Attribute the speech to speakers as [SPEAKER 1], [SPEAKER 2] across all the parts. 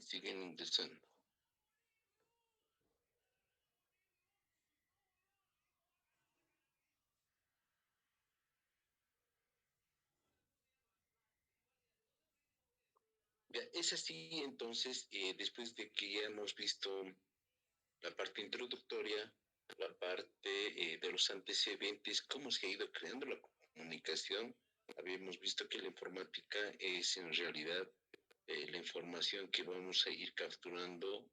[SPEAKER 1] Siguen ingresando. Ya, es así, entonces, después de que ya hemos visto la parte introductoria, la parte de los antecedentes, cómo se ha ido creando la comunicación, habíamos visto que la informática es en realidad la información que vamos a ir capturando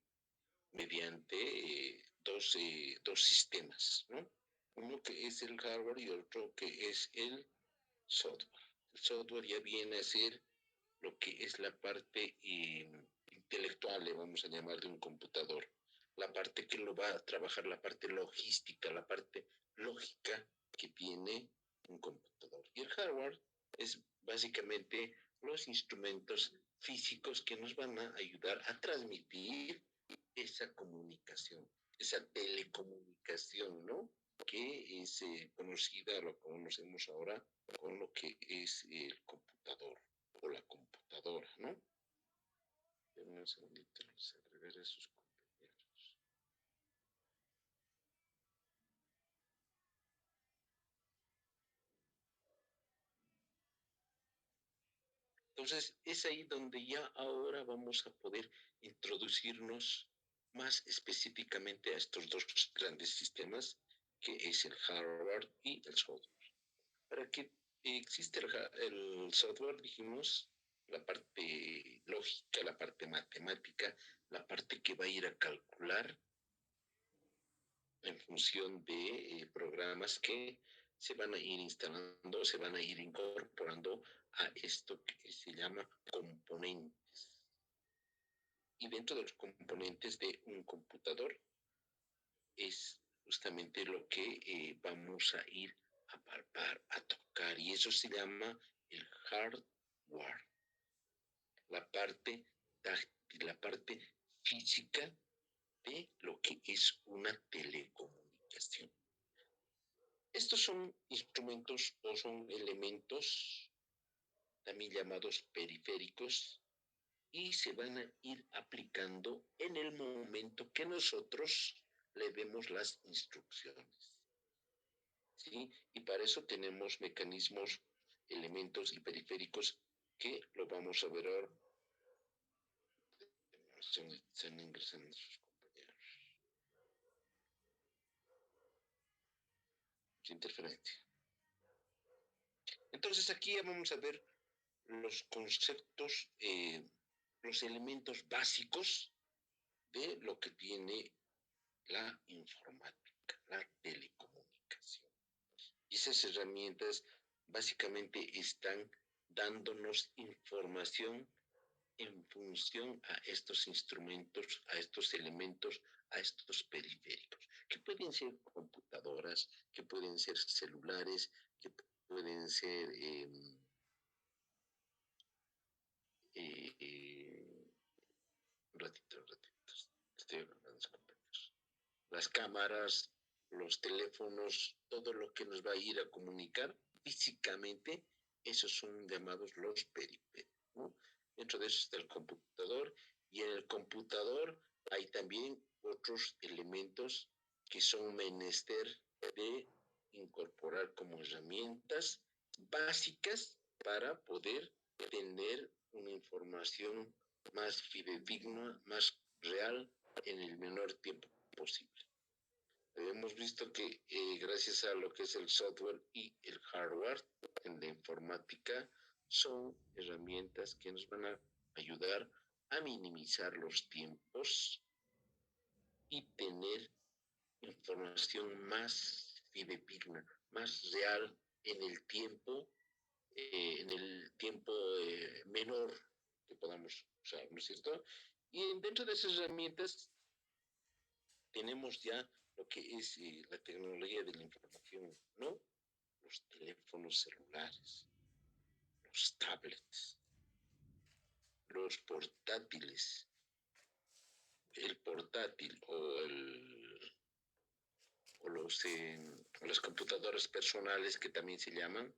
[SPEAKER 1] mediante dos sistemas, ¿no? Uno que es el hardware y otro que es el software. El software ya viene a ser lo que es la parte intelectual, le vamos a llamar, de un computador. La parte que lo va a trabajar, la parte logística, la parte lógica que tiene un computador. Y el hardware es básicamente los instrumentos físicos que nos van a ayudar a transmitir esa comunicación, esa telecomunicación, ¿no? Que es conocida, lo conocemos ahora con lo que es el computador o la computadora, ¿no? Denme un segundito, les agregaré a sus compañeros. Entonces, es ahí donde ya ahora vamos a poder introducirnos más específicamente a estos dos grandes sistemas, que es el hardware y el software. Para que exista el software, dijimos, la parte lógica, la parte matemática, la parte que va a ir a calcular en función de programas que se van a ir instalando, se van a ir incorporando a esto que se llama componentes. Y dentro de los componentes de un computador es justamente lo que vamos a ir a palpar, a tocar, y eso se llama el hardware, la parte táctil, la parte física de lo que es una telecomunicación. Estos son instrumentos o son elementos también llamados periféricos y se van a ir aplicando en el momento que nosotros le demos las instrucciones. ¿Sí? Y para eso tenemos mecanismos, elementos y periféricos que lo vamos a ver ahora. Están ingresando sus compañeros. Interferencia. Entonces aquí ya vamos a ver los conceptos, los elementos básicos de lo que tiene la informática, la telecomunicación. Y esas herramientas básicamente están dándonos información en función a estos instrumentos, a estos elementos, a estos periféricos, que pueden ser computadoras, que pueden ser celulares, que pueden ser ratitos, estoy hablando de compañeros. Las cámaras, los teléfonos, todo lo que nos va a ir a comunicar físicamente, esos son llamados los periféricos, ¿no? Dentro de eso está el computador, y en el computador hay también otros elementos que son menester de incorporar como herramientas básicas para poder tener una información más fidedigna, más real, en el menor tiempo posible. Hemos visto que gracias a lo que es el software y el hardware en la informática, son herramientas que nos van a ayudar a minimizar los tiempos y tener información más fidedigna, más real en el tiempo menor que podamos usar, ¿no es cierto? Y dentro de esas herramientas tenemos ya lo que es la tecnología de la información, ¿no? Los teléfonos celulares, los tablets, los portátiles, el portátil o las computadoras personales, que también se llaman,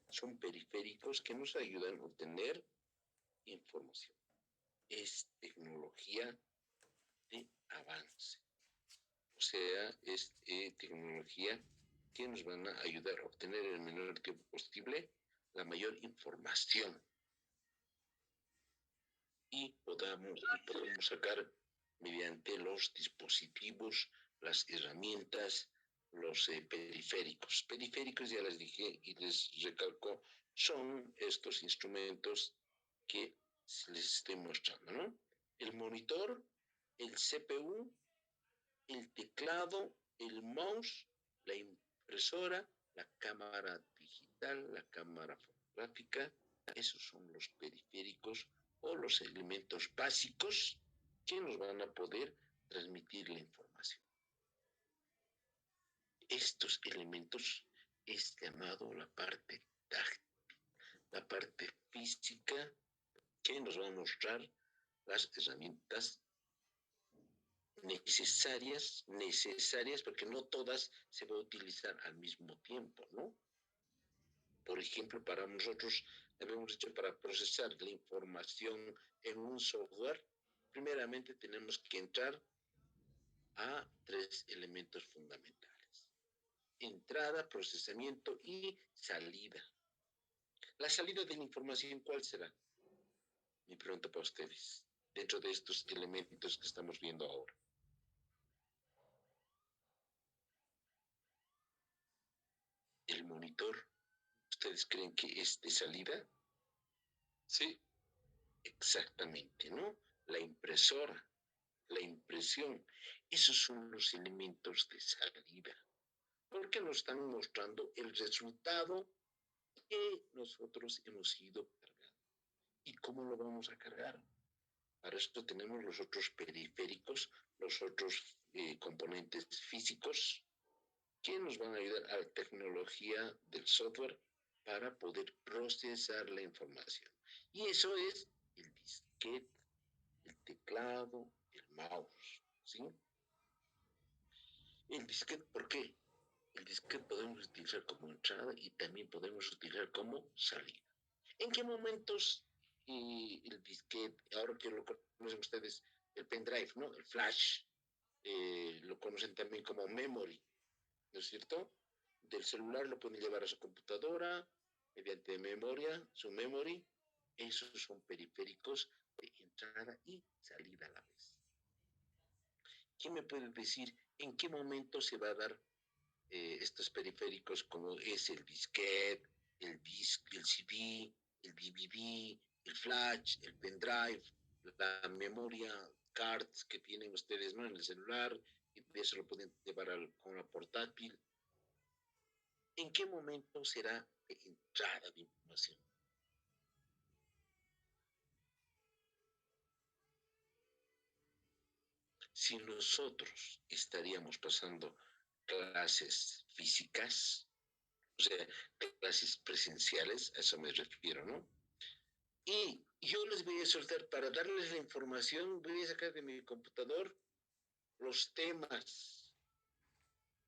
[SPEAKER 1] son periféricos que nos ayudan a obtener información. es tecnología de avance. O sea, es tecnología que nos van a ayudar a obtener en el menor tiempo posible la mayor información y podamos sacar mediante los dispositivos, las herramientas, los periféricos. Periféricos, ya les dije y les recalco, son estos instrumentos que les estoy mostrando, ¿no? El monitor, el CPU, el teclado, el mouse, la impresora, la cámara digital, la cámara fotográfica. Esos son los periféricos o los elementos básicos que nos van a poder transmitir la información. Estos elementos es llamado la parte táctil, la parte física que nos va a mostrar las herramientas necesarias, porque no todas se va a utilizar al mismo tiempo, ¿no? Por ejemplo, para nosotros, habíamos dicho, para procesar la información en un software, primeramente tenemos que entrar a 3 elementos fundamentales: entrada, procesamiento y salida. La salida de la información, ¿cuál será? Mi pregunta para ustedes, dentro de estos elementos que estamos viendo ahora. El monitor, ¿ustedes creen que es de salida? Sí, exactamente, ¿no? La impresora, la impresión, esos son los elementos de salida, porque nos están mostrando el resultado que nosotros hemos ido cargando. ¿Y cómo lo vamos a cargar? Para esto tenemos los otros periféricos, los otros componentes físicos que nos van a ayudar a la tecnología del software para poder procesar la información. Y eso es el disquete, el teclado, el mouse, ¿sí? El disquete, ¿por qué? El disquete podemos utilizar como entrada y también podemos utilizar como salida. ¿En qué momentos el disquete, ahora que lo conocen ustedes, el pendrive, ¿no? El flash, lo conocen también como memory, ¿no es cierto? Del celular lo pueden llevar a su computadora mediante memoria, su memory. Esos son periféricos de entrada y salida a la vez. ¿Quién me puede decir en qué momento se va a dar estos periféricos, como es el disquete, el CD, el DVD, el flash, el pendrive, la memoria cards que tienen ustedes, ¿no?, en el celular, y de eso lo pueden llevar con una portátil? ¿En qué momento será de entrada de información? Si nosotros estaríamos pasando clases físicas, o sea, clases presenciales, a eso me refiero, ¿no? Y yo les voy a soltar, para darles la información, voy a sacar de mi computador los temas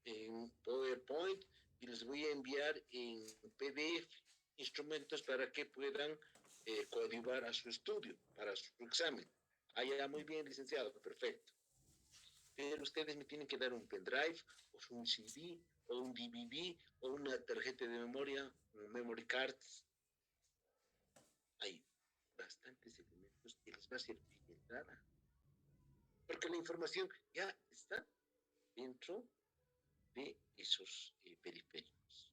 [SPEAKER 1] en PowerPoint y les voy a enviar en PDF instrumentos para que puedan coadyuvar a su estudio, para su examen. Ah, ya, muy bien, licenciado, perfecto. Pero ustedes me tienen que dar un pendrive, o un CD, o un DVD, o una tarjeta de memoria, un memory card. Hay bastantes elementos que les va a servir de entrada, porque la información ya está dentro de esos periféricos.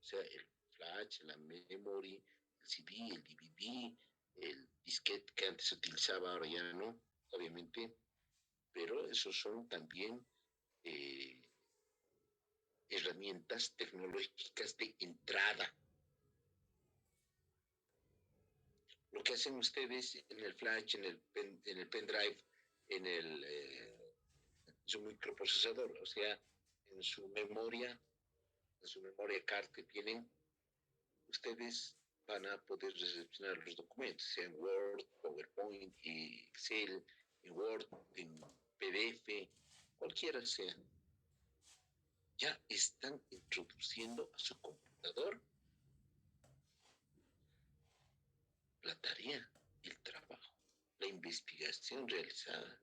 [SPEAKER 1] O sea, el flash, la memory, el CD, el DVD, el disquete que antes se utilizaba, ahora ya no, obviamente, pero esos son también eh, herramientas tecnológicas de entrada. Lo que hacen ustedes en el flash, en el pendrive, en su microprocesador, o sea, en su memoria card que tienen, ustedes van a poder recepcionar los documentos, sea en Word, PowerPoint, Excel, en Word, en PDF, cualquiera sea. Ya están introduciendo a su computador la tarea, el trabajo, la investigación realizada.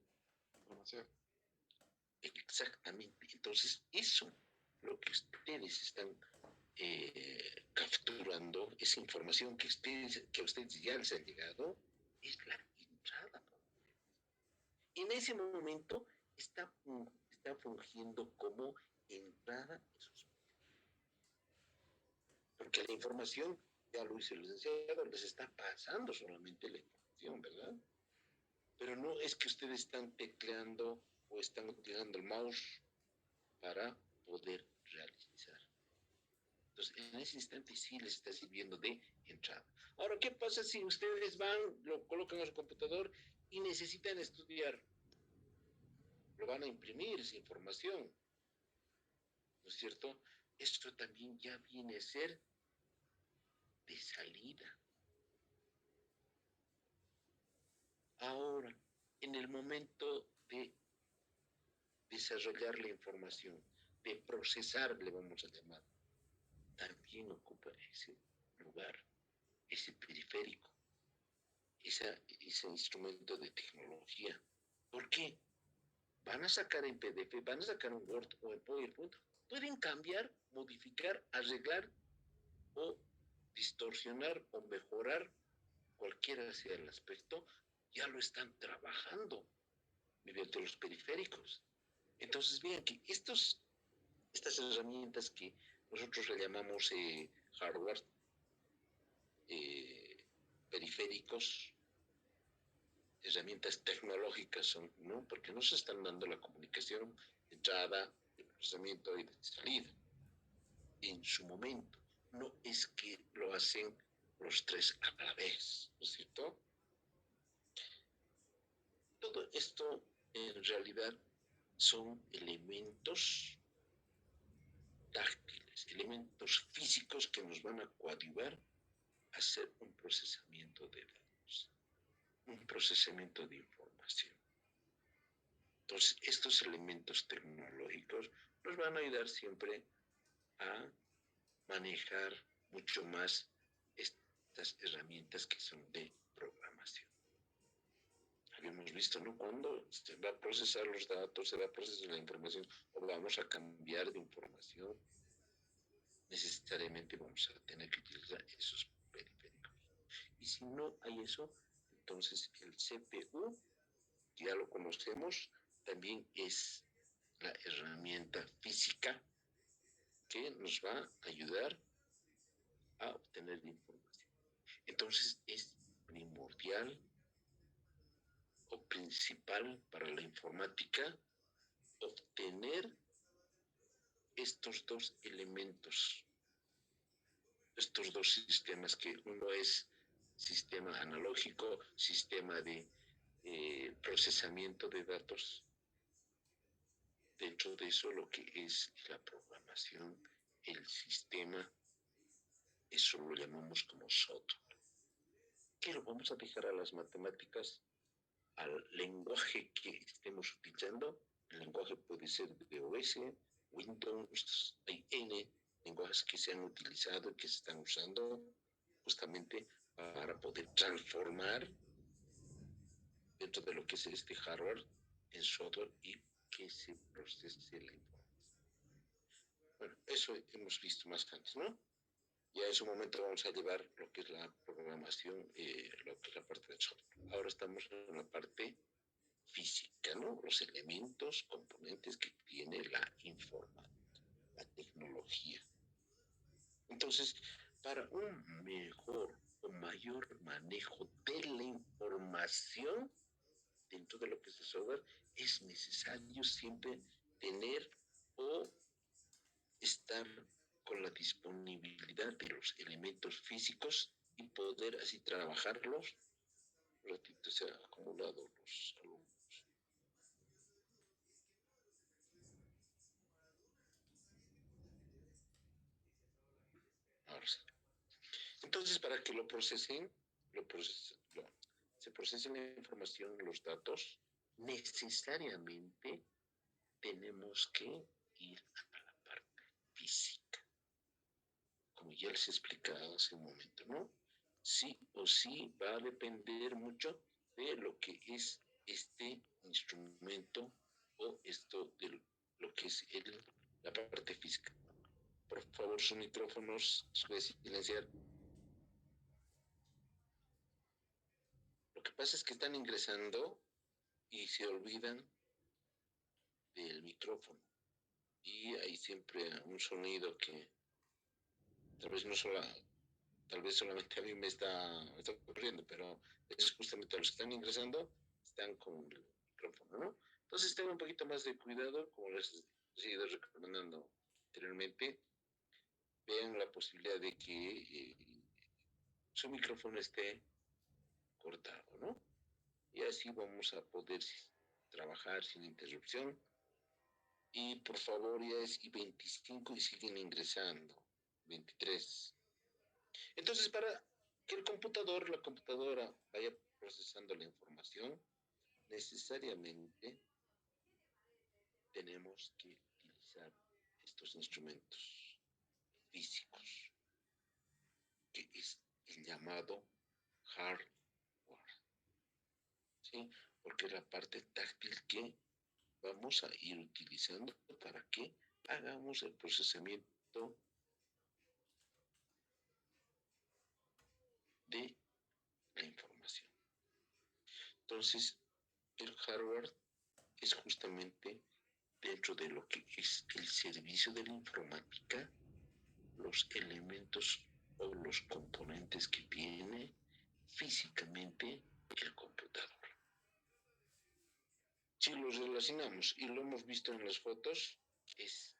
[SPEAKER 1] Exactamente. Entonces, eso, lo que ustedes están capturando, esa información que a ustedes ya les ha llegado, es la entrada. En ese momento está fungiendo como entrada esos, porque la información, ya lo hizo el licenciado, les está pasando solamente la información, ¿verdad? Pero no es que ustedes están tecleando o están utilizando el mouse para poder realizar. Entonces, en ese instante sí les está sirviendo de entrada. Ahora, ¿qué pasa si ustedes van, lo colocan en su computador y necesitan estudiar? Lo van a imprimir esa información, ¿no es cierto? Esto también ya viene a ser de salida. Ahora, en el momento de desarrollar la información, de procesar, le vamos a llamar, también ocupa ese lugar, ese periférico, ese instrumento de tecnología. ¿Por qué? Van a sacar en PDF, van a sacar un Word o en PowerPoint, pueden cambiar, modificar, arreglar o distorsionar o mejorar, cualquiera sea el aspecto, ya lo están trabajando mediante los periféricos. Entonces, vean que estas herramientas que nosotros le llamamos hardware, periféricos, herramientas tecnológicas son, ¿no? Porque nos están dando la comunicación de entrada, de procesamiento y de salida en su momento. No es que lo hacen los tres a la vez, ¿no es cierto? Todo esto en realidad son elementos táctiles, elementos físicos que nos van a coadyuvar a hacer un procesamiento de datos, un procesamiento de información. Entonces, estos elementos tecnológicos nos van a ayudar siempre a manejar mucho más estas herramientas que son de programación. Habíamos visto, ¿no? Cuando se va a procesar los datos, se va a procesar la información, o vamos a cambiar de información, necesariamente vamos a tener que utilizar esos periféricos. Y si no hay eso, entonces el CPU, ya lo conocemos, también es la herramienta física que nos va a ayudar a obtener información. Entonces es primordial o principal para la informática obtener estos dos elementos, estos dos sistemas, que uno es sistema analógico, sistema de procesamiento de datos. Dentro de eso, lo que es la programación, el sistema, eso lo llamamos como software. Que lo vamos a dejar a las matemáticas, al lenguaje que estemos utilizando. El lenguaje puede ser de OS, Windows, hay N lenguajes que se han utilizado y que se están usando justamente para poder transformar dentro de lo que es este hardware en software y que se procese la información. Bueno, eso hemos visto más antes, ¿no? Ya en su momento vamos a llevar lo que es la programación, lo que es la parte del software. Ahora estamos en la parte física, ¿no? Los elementos, componentes que tiene la informática, la tecnología. Entonces, para un mejor o mayor manejo de la información dentro de lo que es el software, es necesario siempre tener o estar con la disponibilidad de los elementos físicos y poder así trabajarlos. Un ratito se han acumulado los alumnos. Ahora sí. Entonces, para que se procese la información, los datos, necesariamente tenemos que ir a la parte física. Como ya les he explicado hace un momento, ¿no? Sí o sí va a depender mucho de lo que es este instrumento o esto de lo que es la parte física. Por favor, sus micrófonos, se puede silenciar. Lo que pasa es que están ingresando y se olvidan del micrófono. Y hay siempre un sonido que tal vez no solo, tal vez solamente a mí me está ocurriendo, pero es justamente a los que están ingresando, están con el micrófono, ¿no? Entonces tengan un poquito más de cuidado, como les he ido recomendando anteriormente, vean la posibilidad de que su micrófono esté cortado, ¿no? Y así vamos a poder trabajar sin interrupción. Y por favor, ya es y 25 y siguen ingresando. 23. Entonces, para que la computadora vaya procesando la información, necesariamente tenemos que utilizar estos instrumentos físicos, que es el llamado hardware, ¿sí? Porque es la parte táctil que vamos a ir utilizando para que hagamos el procesamiento de la información. Entonces, el hardware es justamente dentro de lo que es el servicio de la informática, los elementos o los componentes que tiene físicamente el computador. Si los relacionamos y lo hemos visto en las fotos, es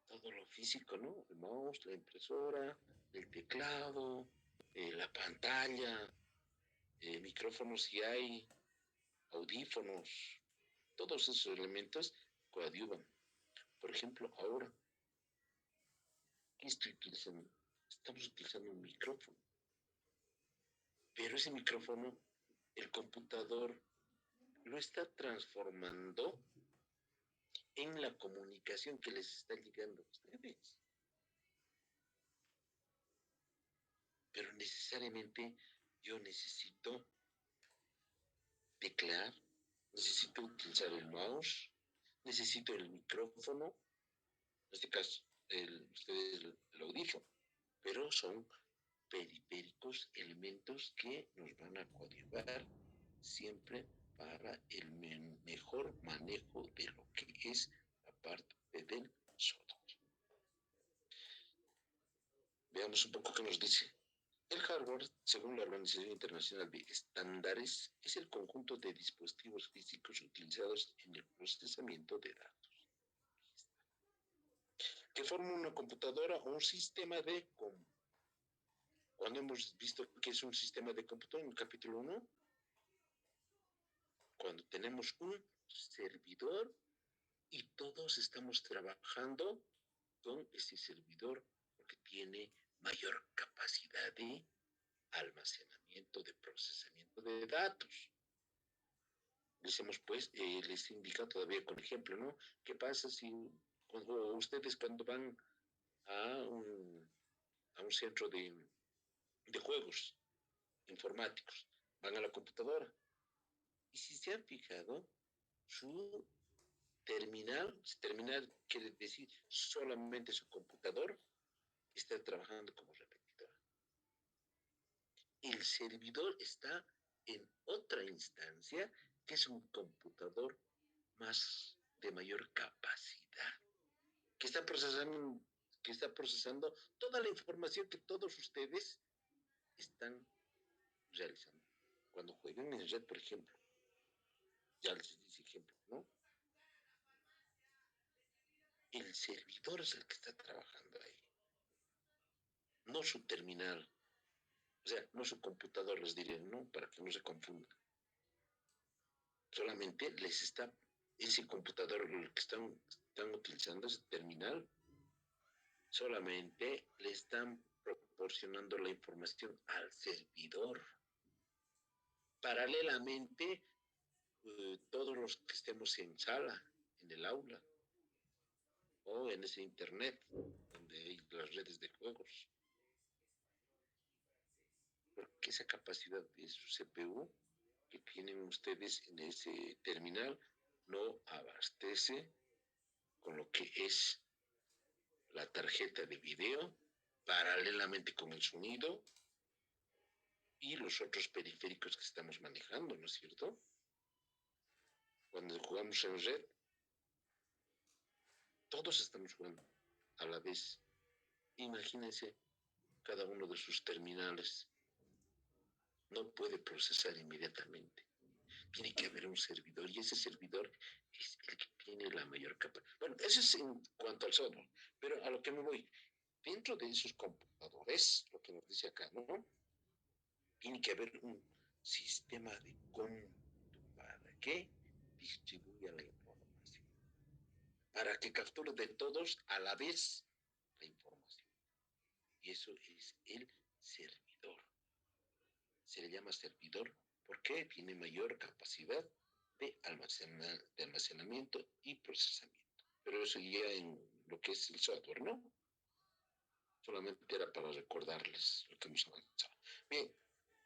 [SPEAKER 1] todo lo físico, ¿no? El mouse, la impresora, el teclado, la pantalla, micrófonos si hay, audífonos, todos esos elementos coadyuvan. Por ejemplo, ahora, ¿qué estoy utilizando? Estamos utilizando un micrófono, pero ese micrófono, el computador lo está transformando en la comunicación que les está llegando a ustedes. Pero necesariamente yo necesito teclear, necesito utilizar el mouse, necesito el micrófono, en este caso, el audífono, pero son periféricos, elementos que nos van a coadyuvar siempre para el mejor manejo de lo que es la parte del software. Veamos un poco qué nos dice. El hardware, según la Organización Internacional de Estándares, es el conjunto de dispositivos físicos utilizados en el procesamiento de datos, que forman una computadora o un sistema de cómputo. Cuando hemos visto que es un sistema de cómputo en el capítulo 1, cuando tenemos un servidor y todos estamos trabajando con ese servidor porque tiene mayor capacidad de almacenamiento, de procesamiento de datos. Decimos, pues, les indica todavía con ejemplo, ¿no? ¿Qué pasa si cuando ustedes cuando van a un centro de juegos informáticos, van a la computadora? Y si se han fijado, su terminal quiere decir solamente su computador está trabajando como repetidor. El servidor está en otra instancia que es un computador más de mayor capacidad, que está procesando toda la información que todos ustedes están realizando. Cuando juegan en red, por ejemplo, ya les dice ejemplo, ¿no? El servidor es el que está trabajando ahí, no su terminal, o sea, no su computador, les diré, ¿no? Para que no se confundan. Solamente les está, ese computador el que están utilizando, ese terminal, solamente le están proporcionando la información al servidor. Paralelamente, todos los que estemos en sala, en el aula, o en ese internet, donde hay las redes de juegos. Porque esa capacidad de su CPU que tienen ustedes en ese terminal no abastece con lo que es la tarjeta de video paralelamente con el sonido y los otros periféricos que estamos manejando, ¿no es cierto? Cuando jugamos en red, todos estamos jugando a la vez. Imagínense, cada uno de sus terminales no puede procesar inmediatamente. Tiene que haber un servidor y ese servidor es el que tiene la mayor capacidad. Bueno, eso es en cuanto al software, pero a lo que me voy, dentro de esos computadores, lo que nos dice acá, ¿no? Tiene que haber un sistema de cómputo para que distribuya la información, para que capture de todos a la vez la información. Y eso es el servidor. Se le llama servidor porque tiene mayor capacidad de almacenamiento y procesamiento. Pero eso ya en lo que es el software, ¿no? Solamente era para recordarles lo que hemos avanzado. Bien,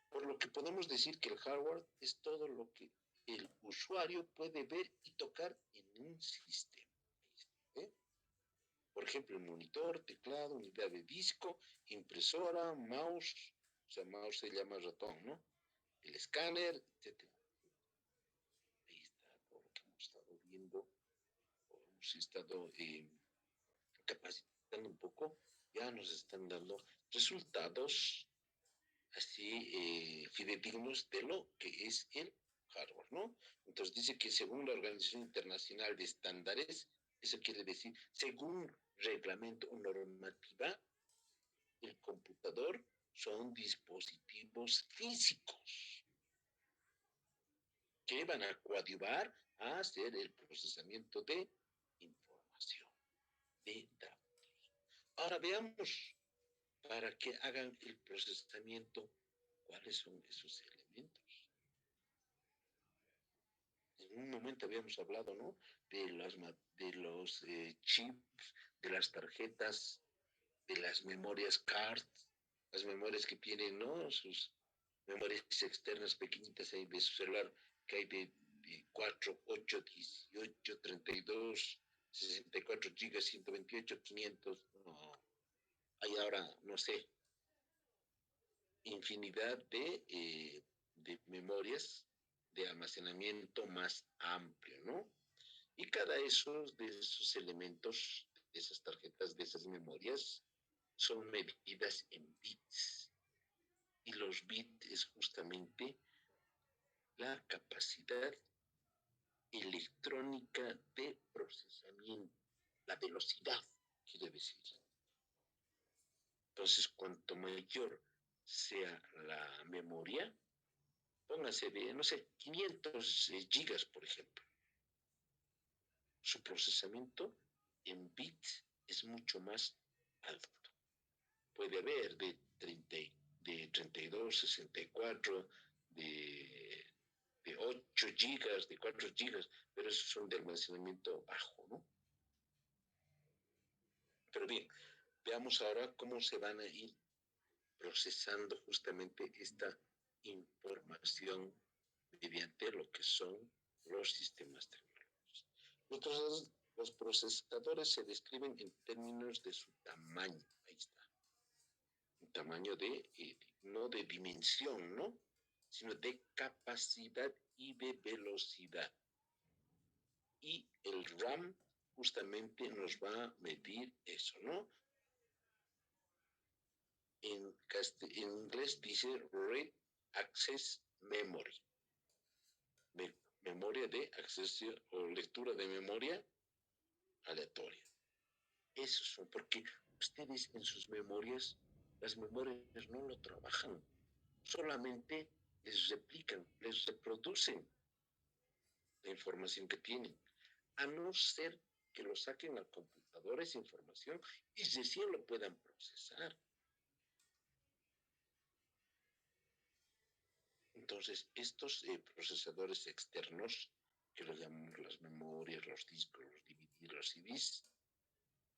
[SPEAKER 1] por lo que podemos decir que el hardware es todo lo que el usuario puede ver y tocar en un sistema. ¿Eh? Por ejemplo, el monitor, teclado, unidad de disco, impresora, mouse, o sea, mouse se llama ratón, ¿no? El escáner, etc. Ahí está todo lo que hemos estado viendo, hemos estado capacitando un poco, ya nos están dando resultados así fidedignos de lo que es el hardware, ¿no? Entonces dice que según la Organización Internacional de Estándares, eso quiere decir, según reglamento o normativa, el computador son dispositivos físicos que van a coadyuvar a hacer el procesamiento de información, de datos. Ahora veamos, para que hagan el procesamiento, cuáles son esos elementos. En un momento habíamos hablado, ¿no? De los chips, de las tarjetas, de las memorias cards, las memorias que tienen, ¿no? Sus memorias externas pequeñitas ahí de su celular, que hay de 4, 8, 18, 32, 64 gigas, 128, 500, no. Hay ahora, no sé, infinidad de memorias de almacenamiento más amplio, ¿no? Y cada de esos elementos, de esas tarjetas, de esas memorias, son medidas en bits. Y los bits es justamente la capacidad electrónica de procesamiento, la velocidad, quiere decir. Entonces, cuanto mayor sea la memoria, póngase de, no sé, 500 gigas, por ejemplo. Su procesamiento en bits es mucho más alto. Puede haber de 32, 64, de 8 gigas, de 4 gigas, pero esos son de almacenamiento bajo, ¿no? Pero bien, veamos ahora cómo se van a ir procesando justamente esta información mediante lo que son los sistemas tecnológicos. Los procesadores se describen en términos de su tamaño. Ahí está. Un tamaño no de dimensión, ¿no? Sino de capacidad y de velocidad. Y el RAM justamente nos va a medir eso, ¿no? En inglés dice Read Access Memory. Memoria de acceso o lectura de memoria aleatoria. Eso son porque ustedes en sus memorias, las memorias no lo trabajan, solamente les replican, les reproducen la información que tienen, a no ser que lo saquen al computador esa información y recién lo puedan procesar. Entonces, estos procesadores externos, que los llamamos las memorias, los discos, los DVD, los CDs,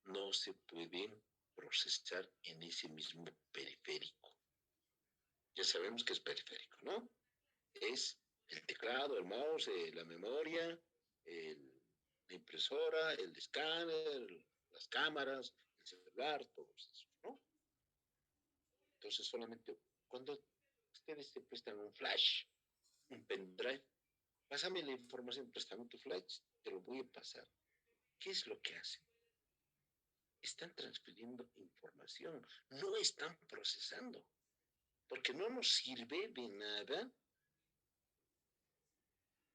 [SPEAKER 1] no se pueden procesar en ese mismo periférico. Ya sabemos que es periférico, ¿no? Es El teclado, el mouse, la memoria, la impresora, el escáner, las cámaras, el celular, todo eso, ¿no? Entonces solamente cuando ustedes se prestan un flash, un pendrive, pásame la información, préstame tu flash, te lo voy a pasar. ¿Qué es lo que hacen? Están transfiriendo información, no están procesando, porque no nos sirve de nada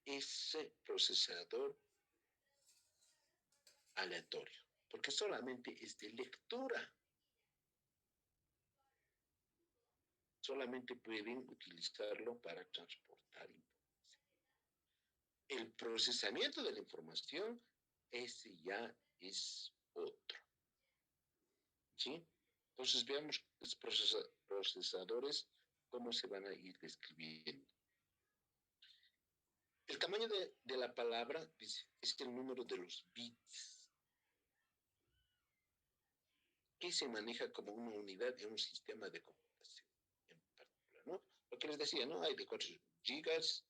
[SPEAKER 1] ese procesador aleatorio, porque solamente es de lectura. Solamente pueden utilizarlo para transportar información. El procesamiento de la información, ese ya es otro. ¿Sí? Entonces veamos los procesadores, cómo se van a ir describiendo. El tamaño de la palabra dice, es el número de los bits que se maneja como una unidad en un sistema de computación en particular, ¿no? Lo que les decía, ¿no? Hay de 4 gigas,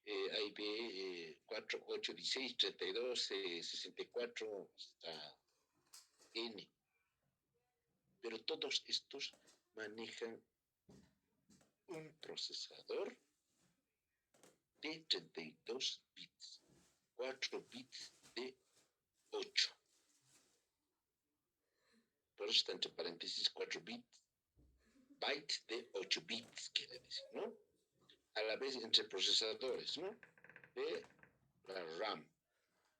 [SPEAKER 1] hay de 4, 8, 16, 32, 64, hasta N. Pero todos estos manejan un procesador de 32 bits, 4 bits de 8. Por eso está entre paréntesis 4 bits, bytes de 8 bits, quiere decir, ¿no? A la vez entre procesadores, ¿no? De la RAM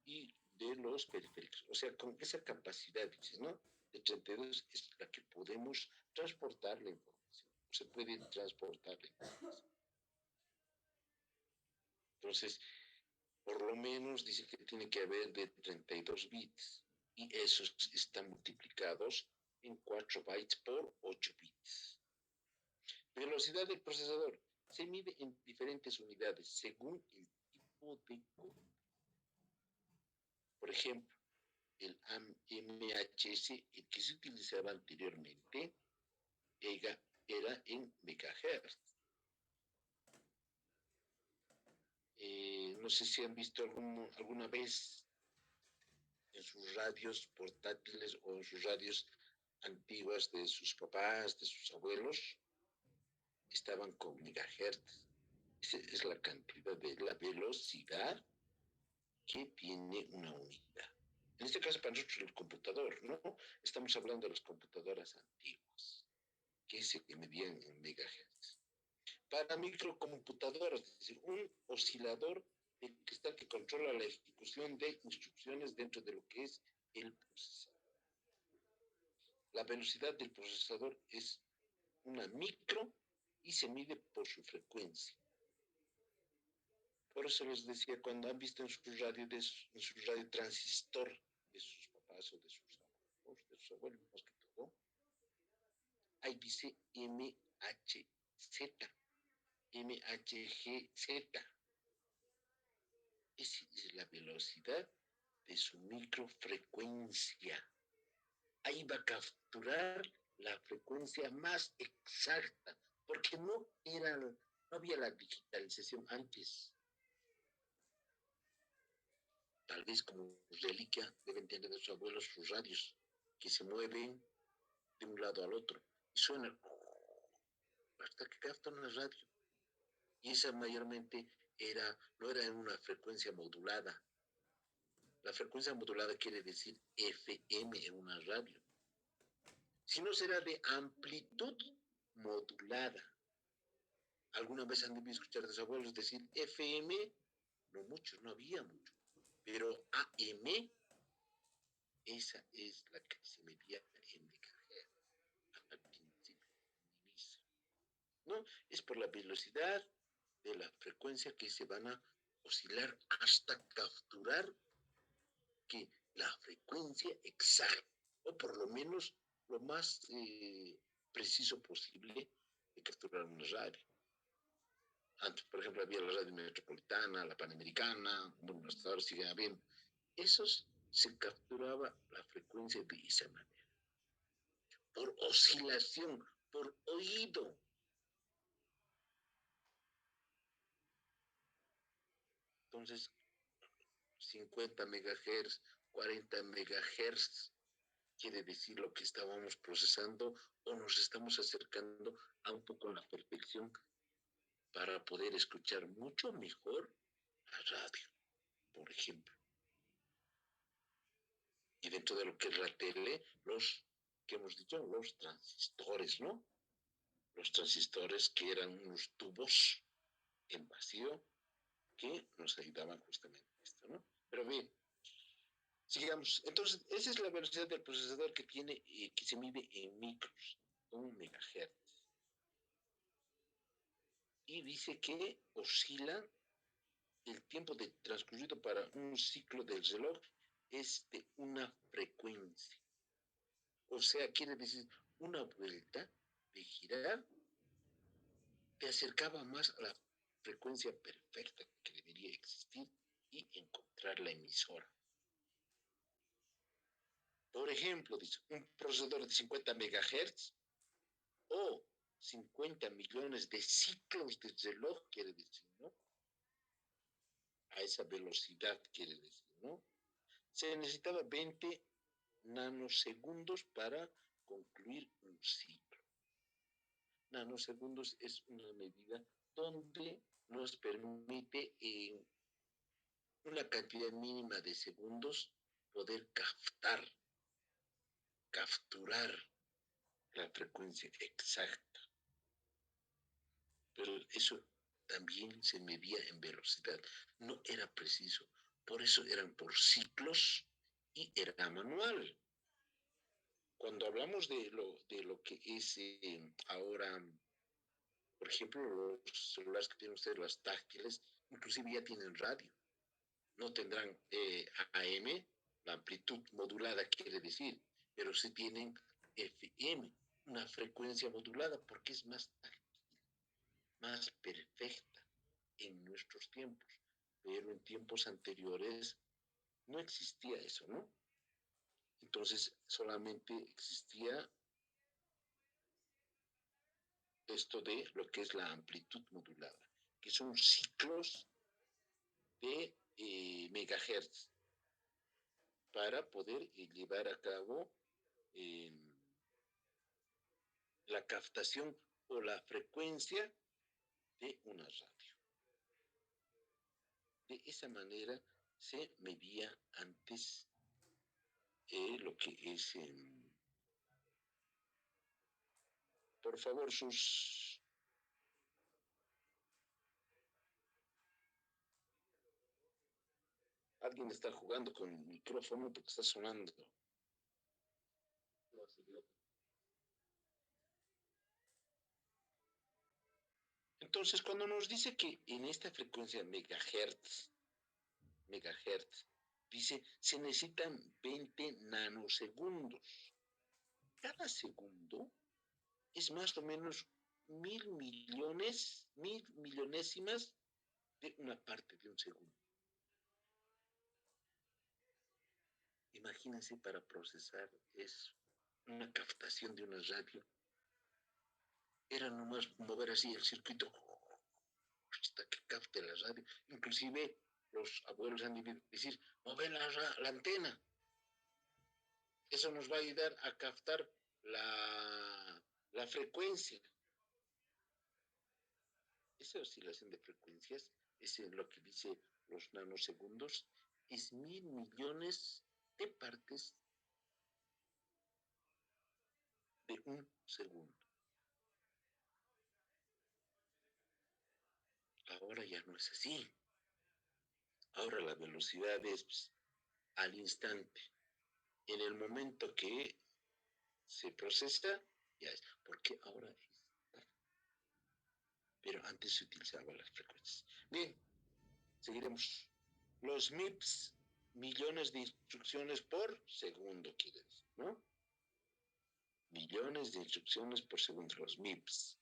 [SPEAKER 1] y de los periféricos. O sea, con esa capacidad, dices, ¿no? De 32 es la que podemos transportar la información. Se puede transportar la información. Entonces, por lo menos dice que tiene que haber de 32 bits y esos están multiplicados en 4 bytes por 8 bits. Velocidad del procesador se mide en diferentes unidades según el tipo de código. Por ejemplo, el MHS, el que se utilizaba anteriormente, era en megahertz. No sé si han visto alguna vez en sus radios portátiles o en sus radios antiguas de sus papás, de sus abuelos, estaban con megahertz. Esa es la cantidad de la velocidad que tiene una unidad. En este caso, para nosotros, el computador, ¿no? Estamos hablando de las computadoras antiguas, que se medían en megahertz. Para microcomputadoras, es decir, un oscilador de cristal que controla la ejecución de instrucciones dentro de lo que es el procesador. La velocidad del procesador es una micro y se mide por su frecuencia. Por eso les decía, cuando han visto en su radio, en su radio transistor de sus papás o de sus abuelos más que todo, ahí dice MHZ, MHGZ. Esa es la velocidad de su microfrecuencia. Ahí va a capturar la frecuencia más exacta, porque no había la digitalización antes. Tal vez como reliquia deben tener de sus abuelos sus radios, que se mueven de un lado al otro y suenan hasta que captan la radio. Y esa mayormente no era en una frecuencia modulada. La frecuencia modulada quiere decir FM en una radio. Si no será de amplitud modulada. ¿Alguna vez han debido escuchar a sus abuelos decir FM? No mucho, no había mucho. Pero AM, esa es la que se medía en megahertz al principio, al inicio. ¿No? Es por la velocidad de la frecuencia que se van a oscilar hasta capturar que la frecuencia exacta, o por lo menos lo más preciso posible de capturar una radio. Antes, por ejemplo, había la radio metropolitana, la panamericana, bueno, hasta ahora siguen habiendo. Esos se capturaba la frecuencia de esa manera, por oscilación, por oído. Entonces, 50 megahertz, 40 megahertz, quiere decir lo que estábamos procesando o nos estamos acercando a un poco la perfección para poder escuchar mucho mejor la radio, por ejemplo. Y dentro de lo que es la tele, los que hemos dicho, los transistores, ¿no? Los transistores que eran unos tubos en vacío que nos ayudaban justamente a esto, ¿no? Pero bien, sigamos. Entonces, esa es la velocidad del procesador que tiene, que se mide en micros, 1 megahertz. Y dice que oscila el tiempo de transcurrido para un ciclo del reloj es de una frecuencia. O sea, quiere decir, una vuelta de girar te acercaba más a la frecuencia perfecta que debería existir y encontrar la emisora. Por ejemplo, dice, un procesador de 50 megahertz o 50 millones de ciclos de reloj, quiere decir, ¿no? A esa velocidad, quiere decir, ¿no? Se necesitaba 20 nanosegundos para concluir un ciclo. Nanosegundos es una medida donde nos permite en una cantidad mínima de segundos poder capturar la frecuencia exacta. Pero eso también se medía en velocidad, no era preciso. Por eso eran por ciclos y era manual. Cuando hablamos de lo que es ahora, por ejemplo, los celulares que tienen ustedes, las táctiles, inclusive ya tienen radio. No tendrán AM, la amplitud modulada quiere decir, pero sí tienen FM, una frecuencia modulada, porque es más táctil, más perfecta en nuestros tiempos. Pero en tiempos anteriores no existía eso, ¿no? Entonces solamente existía esto de lo que es la amplitud modulada, que son ciclos de megahertz para poder llevar a cabo la captación o la frecuencia de una radio. De esa manera se medía antes lo que es, por favor, sus... Alguien está jugando con el micrófono porque está sonando. Entonces, cuando nos dice que en esta frecuencia megahertz, dice, se necesitan 20 nanosegundos. Cada segundo es más o menos 1.000 millones, 1.000 millonésimas de una parte de un segundo. Imagínense para procesar eso, una captación de una radio. Era nomás mover así el circuito hasta que capte la radio. Inclusive los abuelos han de decir, mover la antena. Eso nos va a ayudar a captar la frecuencia. Esa oscilación de frecuencias es lo que dice los nanosegundos, es 1.000 millones de partes de un segundo. Ahora ya no es así. Ahora la velocidad es al instante. En el momento que se procesa, ya es. Porque ahora es. Pero antes se utilizaban las frecuencias. Bien, seguiremos. Los MIPS, millones de instrucciones por segundo, quiere decir, ¿no? Millones de instrucciones por segundo, los MIPS.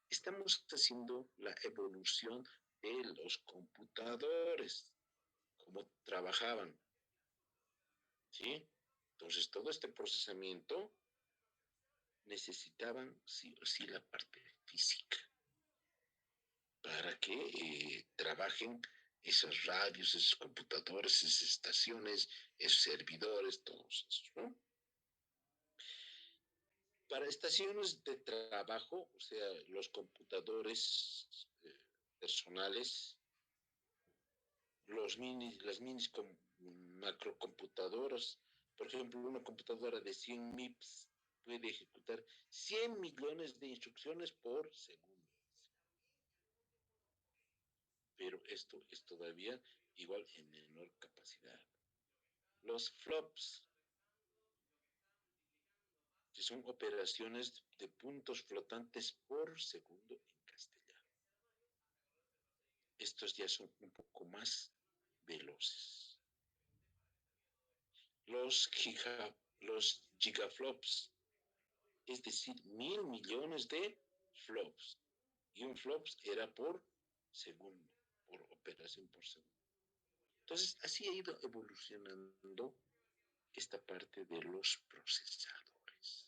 [SPEAKER 1] Estamos haciendo la evolución de los computadores, cómo trabajaban, ¿sí? Entonces, todo este procesamiento necesitaban sí o sí la parte física para que trabajen esas radios, esos computadores, esas estaciones, esos servidores, todos esos, ¿no? Para estaciones de trabajo, o sea, los computadores personales, las minis macrocomputadoras, por ejemplo, una computadora de 100 MIPS puede ejecutar 100 millones de instrucciones por segundo. Pero esto es todavía igual en menor capacidad. Los flops, que son operaciones de puntos flotantes por segundo en castellano. Estos ya son un poco más veloces. Los gigaflops, es decir, 1.000 millones de flops. Y un flops era por segundo, por operación por segundo. Entonces, así ha ido evolucionando esta parte de los procesadores.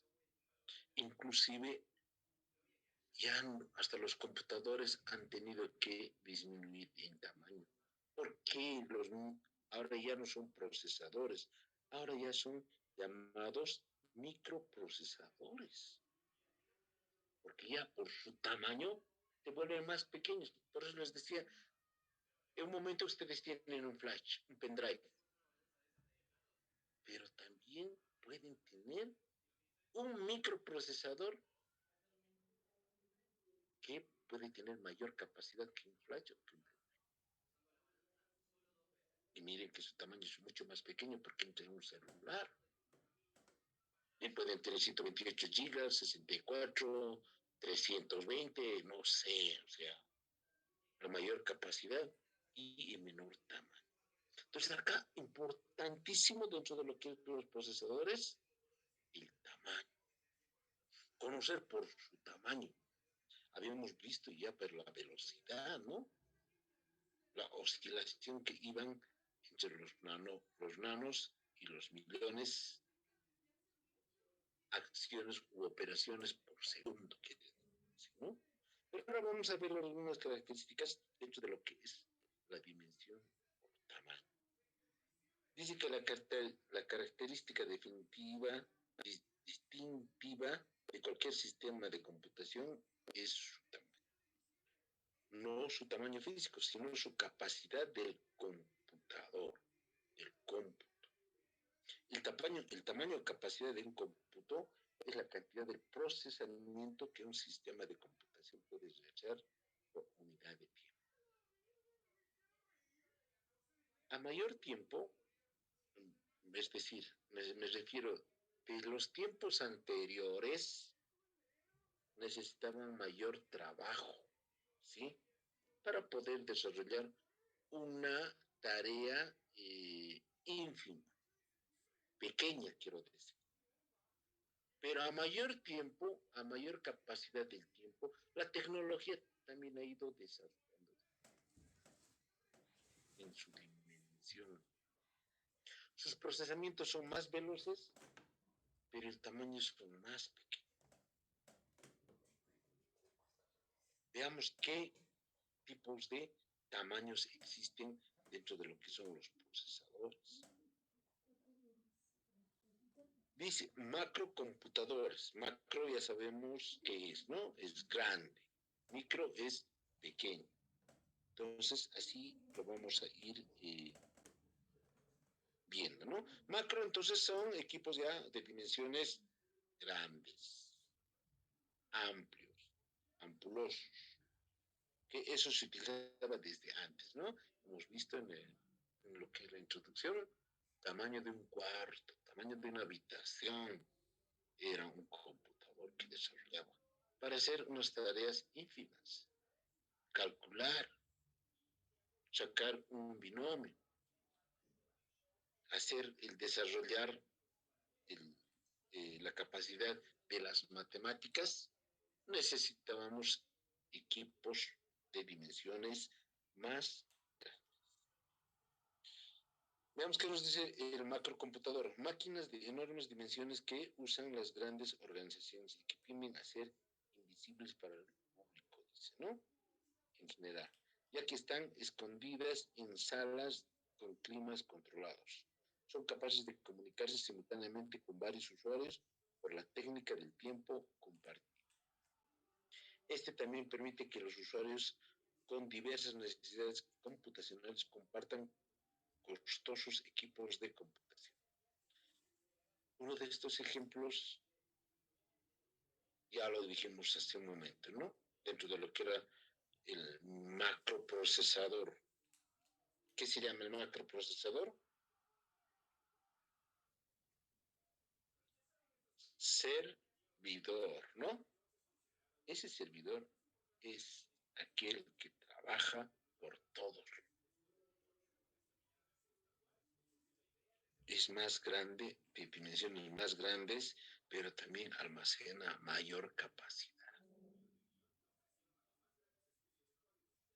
[SPEAKER 1] Inclusive, ya hasta los computadores han tenido que disminuir en tamaño. Porque ahora ya no son procesadores, ahora ya son llamados microprocesadores. Porque ya por su tamaño se vuelven más pequeños. Por eso les decía, en un momento ustedes tienen un flash, un pendrive, pero también pueden tener un microprocesador que puede tener mayor capacidad que un flash o que un pendrive. Y miren que su tamaño es mucho más pequeño porque entra en un celular. Y pueden tener 128 gigas, 64, 320, no sé, o sea, la mayor capacidad y en menor tamaño. Entonces acá, importantísimo dentro de lo que es los procesadores, el tamaño. Conocer por su tamaño. Habíamos visto ya, pero la velocidad, ¿no? La oscilación que iban entre los nanos y los millones acciones u operaciones por segundo, ¿no? Pero ahora vamos a ver algunas características dentro de lo que es la dimensión o tamaño. Dice que la característica definitiva, distintiva de cualquier sistema de computación es su tamaño. No su tamaño físico, sino su capacidad del computador, del cómputo. El tamaño o capacidad de un cómputo es la cantidad de procesamiento que un sistema de computación puede realizar por unidad de tiempo. A mayor tiempo, es decir, me refiero de los tiempos anteriores, necesitaban mayor trabajo, ¿sí? Para poder desarrollar una tarea ínfima, pequeña, quiero decir. Pero a mayor tiempo, a mayor capacidad del tiempo, la tecnología también ha ido desarrollando en su dimensión. Sus procesamientos son más veloces, pero el tamaño es más pequeño. Veamos qué tipos de tamaños existen dentro de lo que son los procesadores. Dice macrocomputadores. Macro ya sabemos qué es, ¿no? Es grande. Micro es pequeño. Entonces, así lo vamos a ir viendo, ¿no? Macro, entonces, son equipos ya de dimensiones grandes, amplios, ampulosos, que eso se utilizaba desde antes, ¿no? Hemos visto en lo que es la introducción, tamaño de un cuarto, tamaño de una habitación, era un computador que desarrollaba para hacer unas tareas ínfimas, calcular, sacar un binomio, hacer el desarrollar la capacidad de las matemáticas, necesitábamos equipos de dimensiones más grandes. Veamos qué nos dice el macrocomputador. Máquinas de enormes dimensiones que usan las grandes organizaciones y que tienden a ser invisibles para el público, dice, ¿no? En general. ya que están escondidas en salas con climas controlados. Son capaces de comunicarse simultáneamente con varios usuarios por la técnica del tiempo compartido. Este también permite que los usuarios con diversas necesidades computacionales compartan costosos equipos de computación. Uno de estos ejemplos ya lo dijimos hace un momento, ¿no? Dentro de lo que era el macroprocesador. ¿Qué se llama el macroprocesador? Servidor, ¿no? Ese servidor es aquel que trabaja por todos. Es más grande, de dimensiones más grandes, pero también almacena mayor capacidad.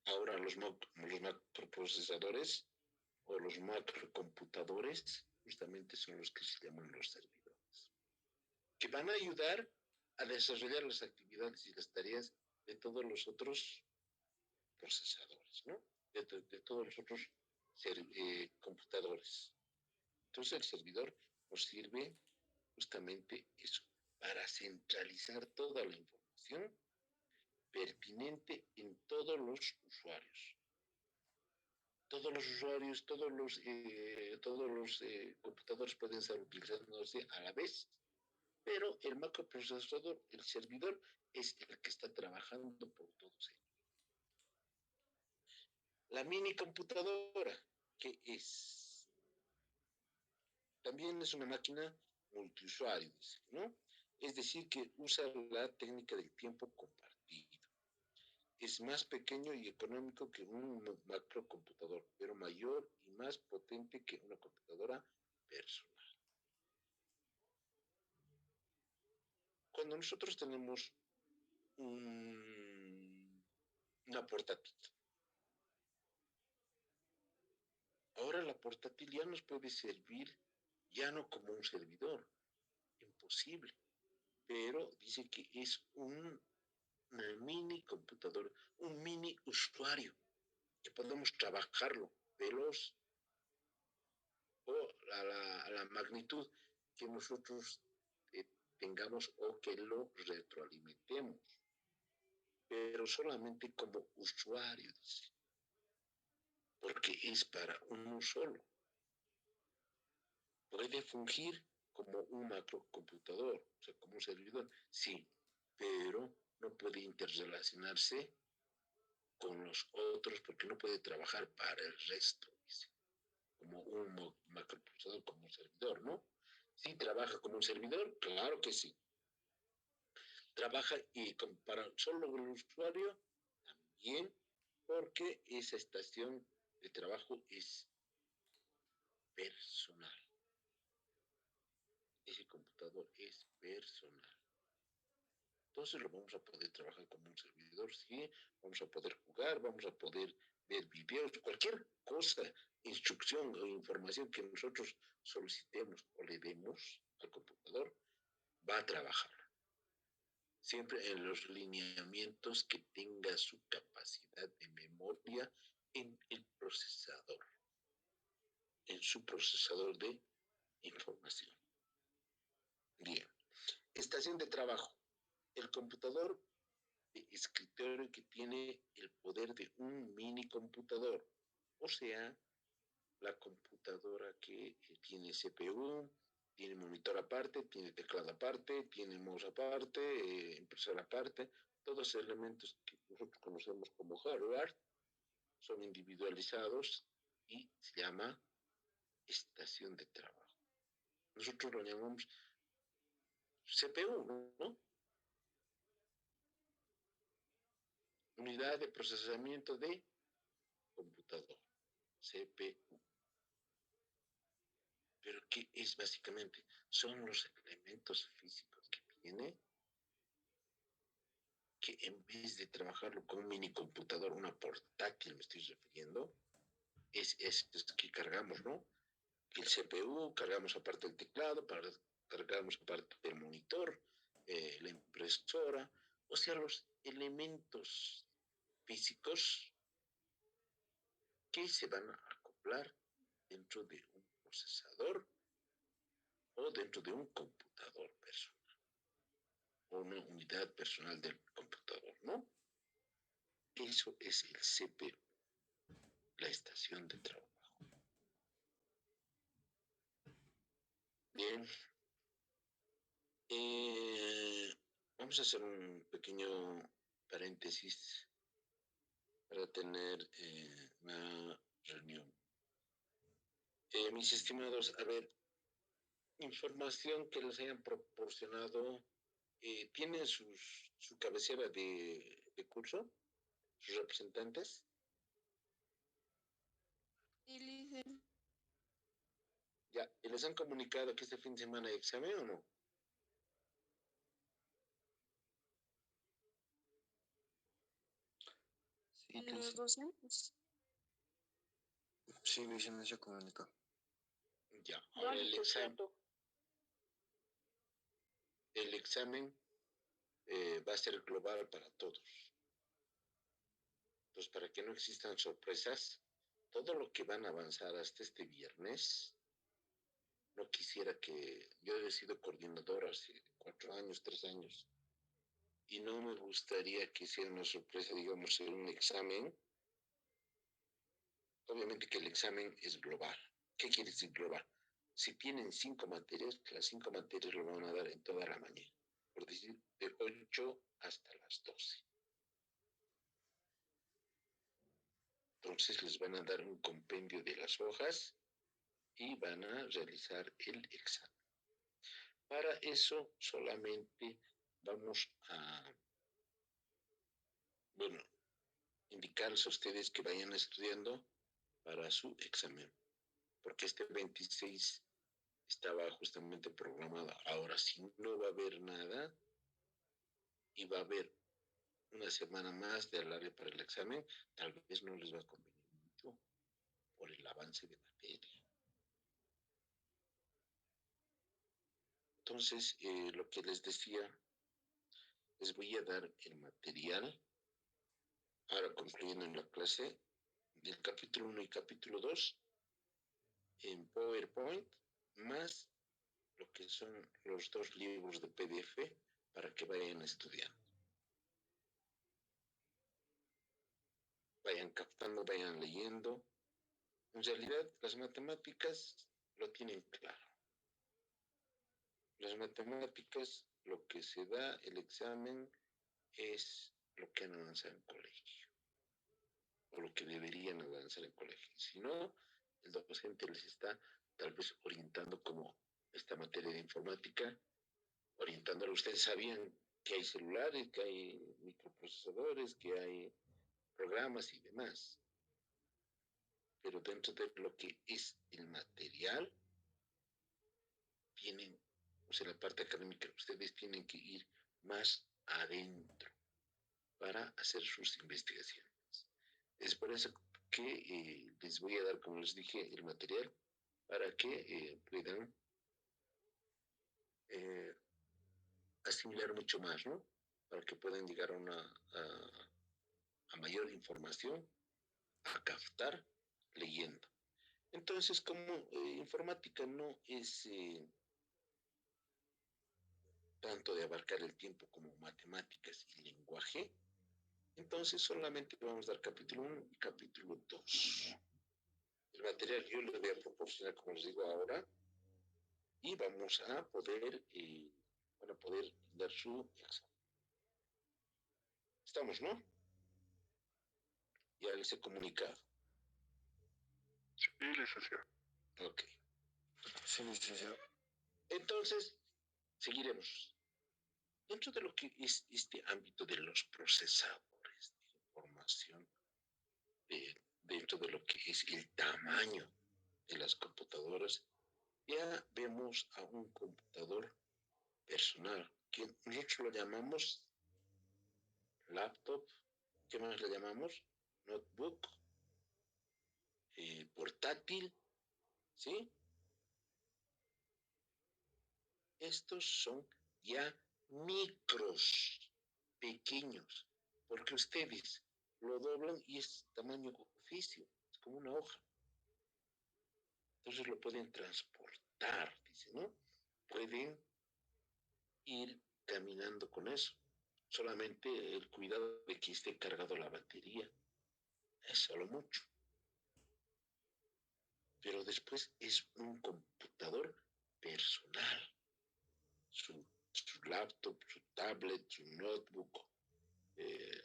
[SPEAKER 1] Ahora los macroprocesadores o los macrocomputadores justamente son los que se llaman los servidores, que van a ayudar a desarrollar las actividades y las tareas de todos los otros procesadores, ¿no? De todos los otros computadores. Entonces el servidor nos sirve justamente eso, para centralizar toda la información pertinente en todos los usuarios. Todos los computadores pueden estar utilizándose a la vez, pero el macroprocesador, el servidor, es el que está trabajando por todos ellos. La mini computadora, que es, también es una máquina multiusuario, ¿no? Es decir, que usa la técnica del tiempo compartido. Es más pequeño y económico que un macrocomputador, pero mayor y más potente que una computadora personal. Cuando nosotros tenemos una portátil, ahora la portátil ya nos puede servir ya no como un servidor, imposible, pero dice que es una mini computadora, un mini usuario, que podemos trabajarlo veloz o a la magnitud que nosotros tengamos o que lo retroalimentemos, pero solamente como usuario, dice, porque es para uno solo. Puede fungir como un macrocomputador, o sea, como un servidor, sí, pero no puede interrelacionarse con los otros porque no puede trabajar para el resto, dice, como un macroprocesador, como un servidor, ¿no? Sí trabaja como un servidor, claro que sí. Trabaja y para solo el usuario también, porque esa estación de trabajo es personal. Ese computador es personal. Entonces lo vamos a poder trabajar como un servidor, sí, vamos a poder jugar, vamos a poder ver videos, cualquier cosa, instrucción o información que nosotros solicitemos o le demos al computador, va a trabajar. Siempre en los lineamientos que tenga su capacidad de memoria en el procesador, en su procesador de información. Bien, estación de trabajo. El computador de escritorio que tiene el poder de un mini computador, o sea, la computadora que tiene CPU, tiene monitor aparte, tiene teclado aparte, tiene mouse aparte, impresora aparte, todos los elementos que nosotros conocemos como hardware son individualizados y se llama estación de trabajo. Nosotros lo llamamos CPU, ¿no? Unidad de procesamiento de computador, CPU. Pero ¿qué es básicamente? Son los elementos físicos que tiene, que en vez de trabajarlo con un mini computador, una portátil me estoy refiriendo, es que cargamos, ¿no? El CPU, cargamos aparte el teclado, cargamos aparte el monitor, la impresora, o sea, los elementos físicos que se van a acoplar dentro de un procesador o dentro de un computador personal o una unidad personal del computador, ¿no? Eso es el CPU, la estación de trabajo. Bien, vamos a hacer un pequeño paréntesis para tener una reunión. Mis estimados, a ver, información que les hayan proporcionado, ¿tienen su cabecera de curso, sus representantes? Ya, ¿y les han comunicado que este fin de semana hay examen o no?
[SPEAKER 2] Sí, los docentes. Sí, viceministro comunicó.
[SPEAKER 1] Ya, ahora el examen va a ser global para todos. Entonces, para que no existan sorpresas, todo lo que van a avanzar hasta este viernes, no quisiera que, yo he sido coordinador hace 4 años, 3 años, y no me gustaría que sea una sorpresa, digamos, en un examen. Obviamente que el examen es global. ¿Qué quiere decir global? Si tienen 5 materias, las 5 materias lo van a dar en toda la mañana, por decir, de 8 hasta las 12. Entonces les van a dar un compendio de las hojas y van a realizar el examen. Para eso solamente vamos a, bueno, indicarles a ustedes que vayan estudiando para su examen, porque este 26 estaba justamente programado. Ahora, si no va a haber nada y va a haber una semana más de alargue para el examen, tal vez no les va a convenir mucho por el avance de materia. Entonces, lo que les decía, les voy a dar el material, ahora concluyendo en la clase, del capítulo 1 y capítulo 2, en PowerPoint, más lo que son los 2 libros de PDF para que vayan estudiando. Vayan captando, vayan leyendo. En realidad, las matemáticas lo tienen claro. Las matemáticas, lo que se da, el examen, es lo que han avanzado en colegio, o lo que deberían avanzar en colegio. Si no, el docente les está tal vez orientando como esta materia de informática, orientándolo. Ustedes sabían que hay celulares, que hay microprocesadores, que hay programas y demás, pero dentro de lo que es el material, tienen, o sea, la parte académica, ustedes tienen que ir más adentro para hacer sus investigaciones. Es por eso que les voy a dar, como les dije, el material para que puedan eh, asimilar mucho más, ¿no? Para que puedan llegar a mayor información, a captar leyendo. Entonces, como informática no es tanto de abarcar el tiempo como matemáticas y lenguaje, entonces solamente vamos a dar capítulo 1 y capítulo 2. El material yo les voy a proporcionar, como les digo ahora, y vamos a poder, van a poder dar su examen. Estamos, ¿no? Ya les he comunicado.
[SPEAKER 2] Sí, licenciado.
[SPEAKER 1] Ok.
[SPEAKER 2] Sí, licenciado.
[SPEAKER 1] Entonces, seguiremos. Dentro de lo que es este ámbito de los procesadores de información, dentro de lo que es el tamaño de las computadoras, ya vemos a un computador personal, que nosotros lo llamamos laptop, ¿qué más le llamamos? Notebook, portátil, ¿sí? Estos son ya micros, pequeños, porque ustedes lo doblan y es tamaño oficio. como una hoja. Entonces lo pueden transportar, dice, ¿no? Pueden ir caminando con eso. Solamente el cuidado de que esté cargado la batería. Es solo mucho. Pero después es un computador personal. Su laptop, su tablet, su notebook,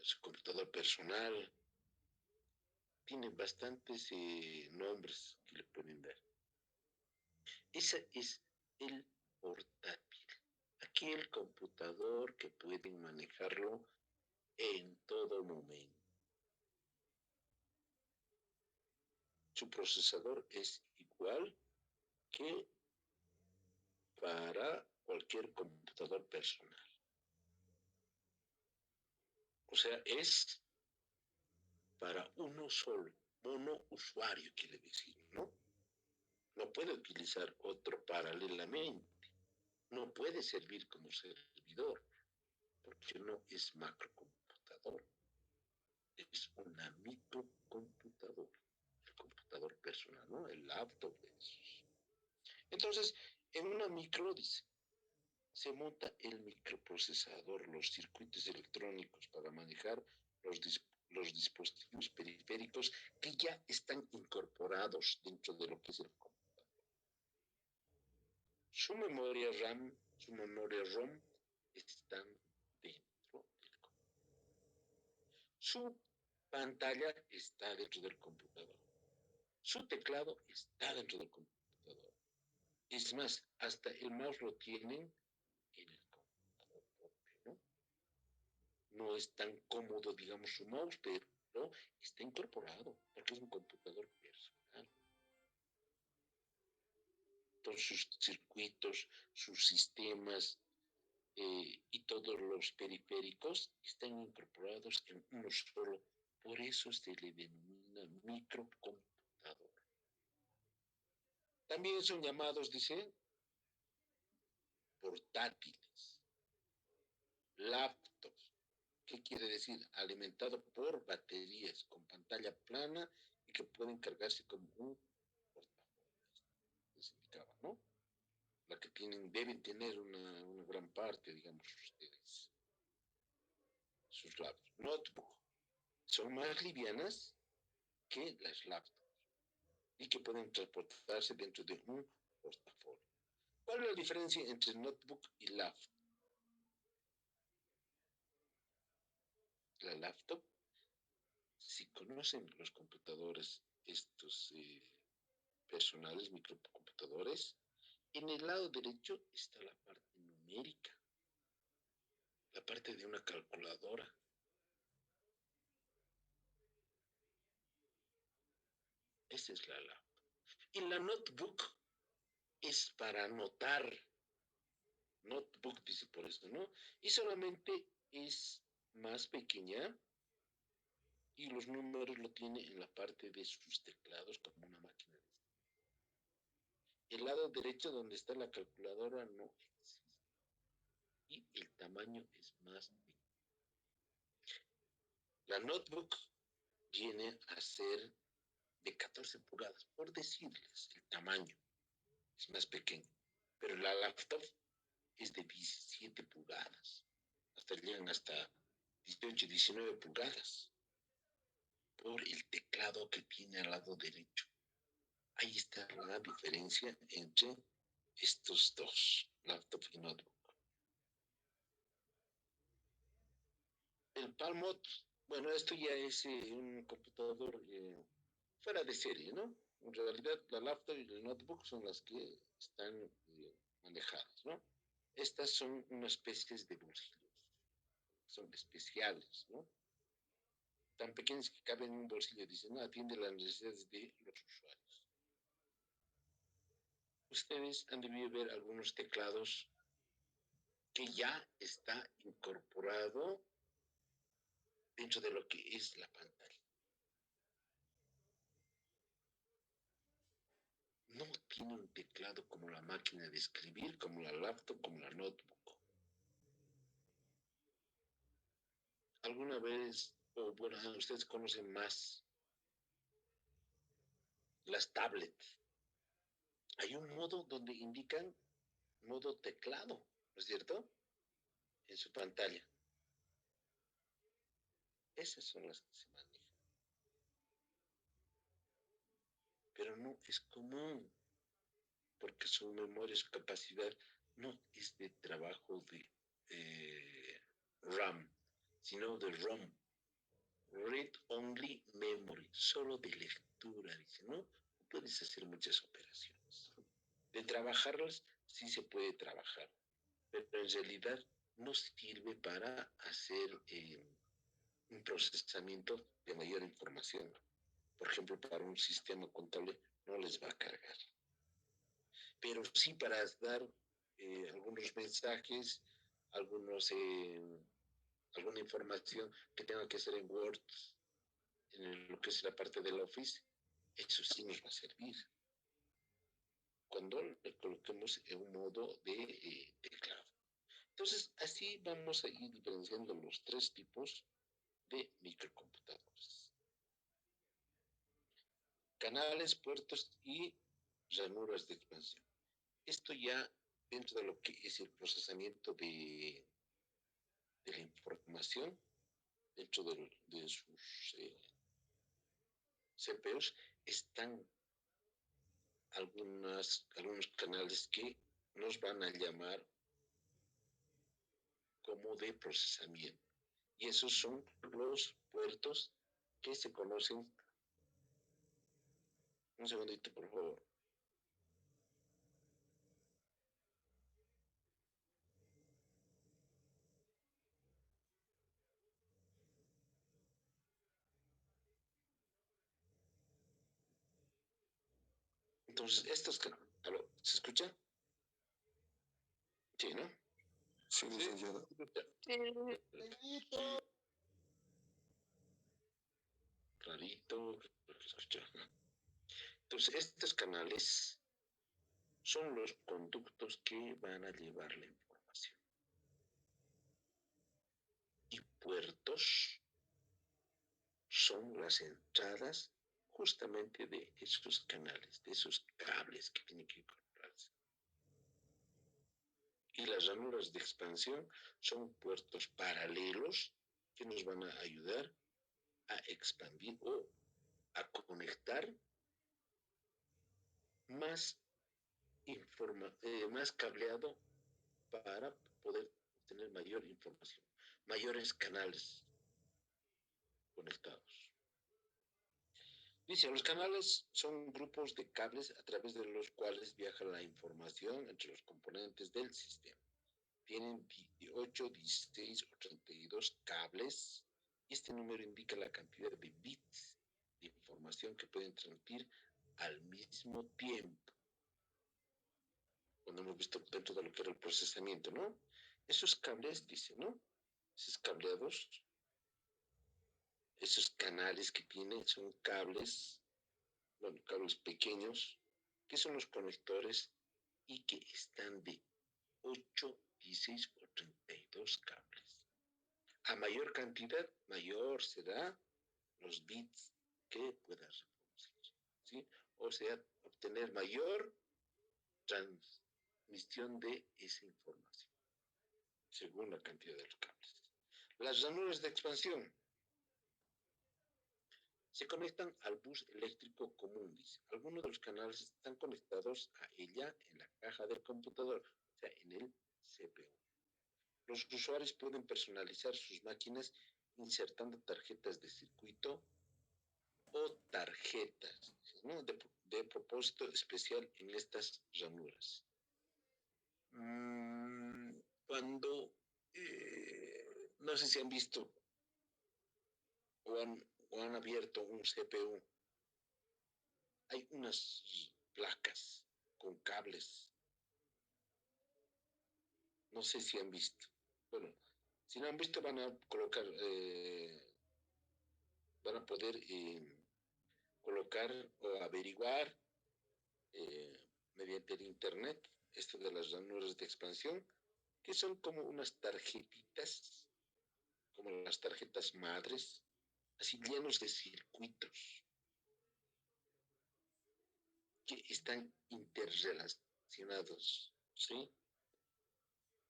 [SPEAKER 1] su computador personal. Tiene bastantes nombres que le pueden dar. Ese es el portátil. Aquel computador que pueden manejarlo en todo momento. Su procesador es igual que para cualquier computador personal. O sea, es para uno solo, mono usuario, quiere decir, ¿no? No puede utilizar otro paralelamente. No puede servir como servidor, porque no es macrocomputador. Es una microcomputador. El computador personal, ¿no? El laptop de esos. Entonces, en una micro, dice, se monta el microprocesador, los circuitos electrónicos para manejar los, los dispositivos periféricos que ya están incorporados dentro de lo que es el computador. Su memoria RAM, su memoria ROM están dentro del computador. Su pantalla está dentro del computador. Su teclado está dentro del computador. Es más, hasta el mouse lo tienen en el computador propio, ¿no? No es tan cómodo, digamos, su mouse, pero está incorporado, porque es un computador personal. Todos sus circuitos, sus sistemas y todos los periféricos están incorporados en uno solo. Por eso se le denomina microcomputador. También son llamados, dice, portátiles, laptops. ¿Qué quiere decir? Alimentado por baterías con pantalla plana y que pueden cargarse como un portafolio. Les indicaba, ¿no? La que tienen, deben tener una gran parte, digamos, ustedes, sus laptops. Notebook. Son más livianas que las laptops y que pueden transportarse dentro de un portafolio. ¿Cuál es la diferencia entre notebook y laptop? La laptop, si conocen los computadores, estos personales, microcomputadores, en el lado derecho está la parte numérica, la parte de una calculadora. Esa es la laptop. Y la notebook es para anotar. Notebook dice por eso, ¿no? Y solamente es más pequeña y los números lo tiene en la parte de sus teclados como una máquina. El lado derecho donde está la calculadora no existe. Y el tamaño es más pequeño. La notebook viene a ser de 14 pulgadas, por decirles el tamaño, es más pequeño. Pero la laptop es de 17 pulgadas, hasta llegan hasta 18, 19 pulgadas, por el teclado que tiene al lado derecho. Ahí está la diferencia entre estos dos, laptop y notebook. El Palmot, bueno, esto ya es un computador fuera de serie, ¿no? En realidad, la laptop y el notebook son las que están manejadas, ¿no? Estas son unas especies de bolsillos, son especiales, ¿no? Tan pequeñas que caben en un bolsillo, dicen, no, atiende las necesidades de los usuarios. Ustedes han debido ver algunos teclados que ya está incorporado dentro de lo que es la pantalla. No tiene un teclado como la máquina de escribir, como la laptop, como la notebook. ¿Alguna vez, o bueno, ustedes conocen más las tablets. Hay un modo donde indican modo teclado, ¿no es cierto? En su pantalla. Esas son las que se manejan. Pero no es común, porque su memoria, su capacidad no es de trabajo de RAM, sino de ROM, Read Only Memory, solo de lectura, dice, ¿no? Puedes hacer muchas operaciones. De trabajarlas, sí se puede trabajar, pero en realidad no sirve para hacer un procesamiento de mayor información. Por ejemplo, para un sistema contable no les va a cargar. Pero sí para dar algunos mensajes, alguna información que tenga que hacer en Word, en lo que es la parte del Office, eso sí nos va a servir. Cuando le coloquemos en un modo de teclado. Entonces, así vamos a ir diferenciando los tres tipos de microcomputadores. Canales, puertos y ranuras de expansión. Esto ya dentro de lo que es el procesamiento de la información, dentro de sus CPUs, están algunos canales que nos van a llamar como de procesamiento. Y esos son los puertos que se conocen. Un segundito, por favor. Entonces, estos canales, ¿se escucha? Sí, ¿no?
[SPEAKER 2] Sí, licenciado.
[SPEAKER 1] Rarito, porque escucha. Entonces, estos canales son los conductos que van a llevar la información. Y puertos son las entradas justamente de esos canales, de esos cables que tienen que encontrarse. Y las ranuras de expansión son puertos paralelos que nos van a ayudar a expandir o a conectar más más cableado para poder tener mayor información, mayores canales conectados. Dice, los canales son grupos de cables a través de los cuales viaja la información entre los componentes del sistema. Tienen 8, 16 o 32 cables y este número indica la cantidad de bits de información que pueden transmitir al mismo tiempo. Cuando hemos visto dentro de lo que era el procesamiento, ¿no? Esos cables, dice, ¿no? Esos cableados, esos canales que tiene son cables, bueno, cables pequeños, que son los conectores y que están de 8, 16 o 32 cables. A mayor cantidad, mayor será los bits que puedas reproducir, ¿sí? O sea, obtener mayor transmisión de esa información, según la cantidad de los cables. Las ranuras de expansión se conectan al bus eléctrico común, dice. Algunos de los canales están conectados a ella en la caja del computador, o sea, en el CPU. Los usuarios pueden personalizar sus máquinas insertando tarjetas de circuito o tarjetas, ¿no? de propósito especial en estas ranuras. Cuando, no sé si han visto o han abierto un CPU, hay unas placas con cables. No sé si han visto. Bueno, si no han visto van a colocar, van a poder colocar o averiguar mediante el internet esto de las ranuras de expansión, que son como unas tarjetitas, como las tarjetas madres, así llenos de circuitos. que están interrelacionados, ¿sí?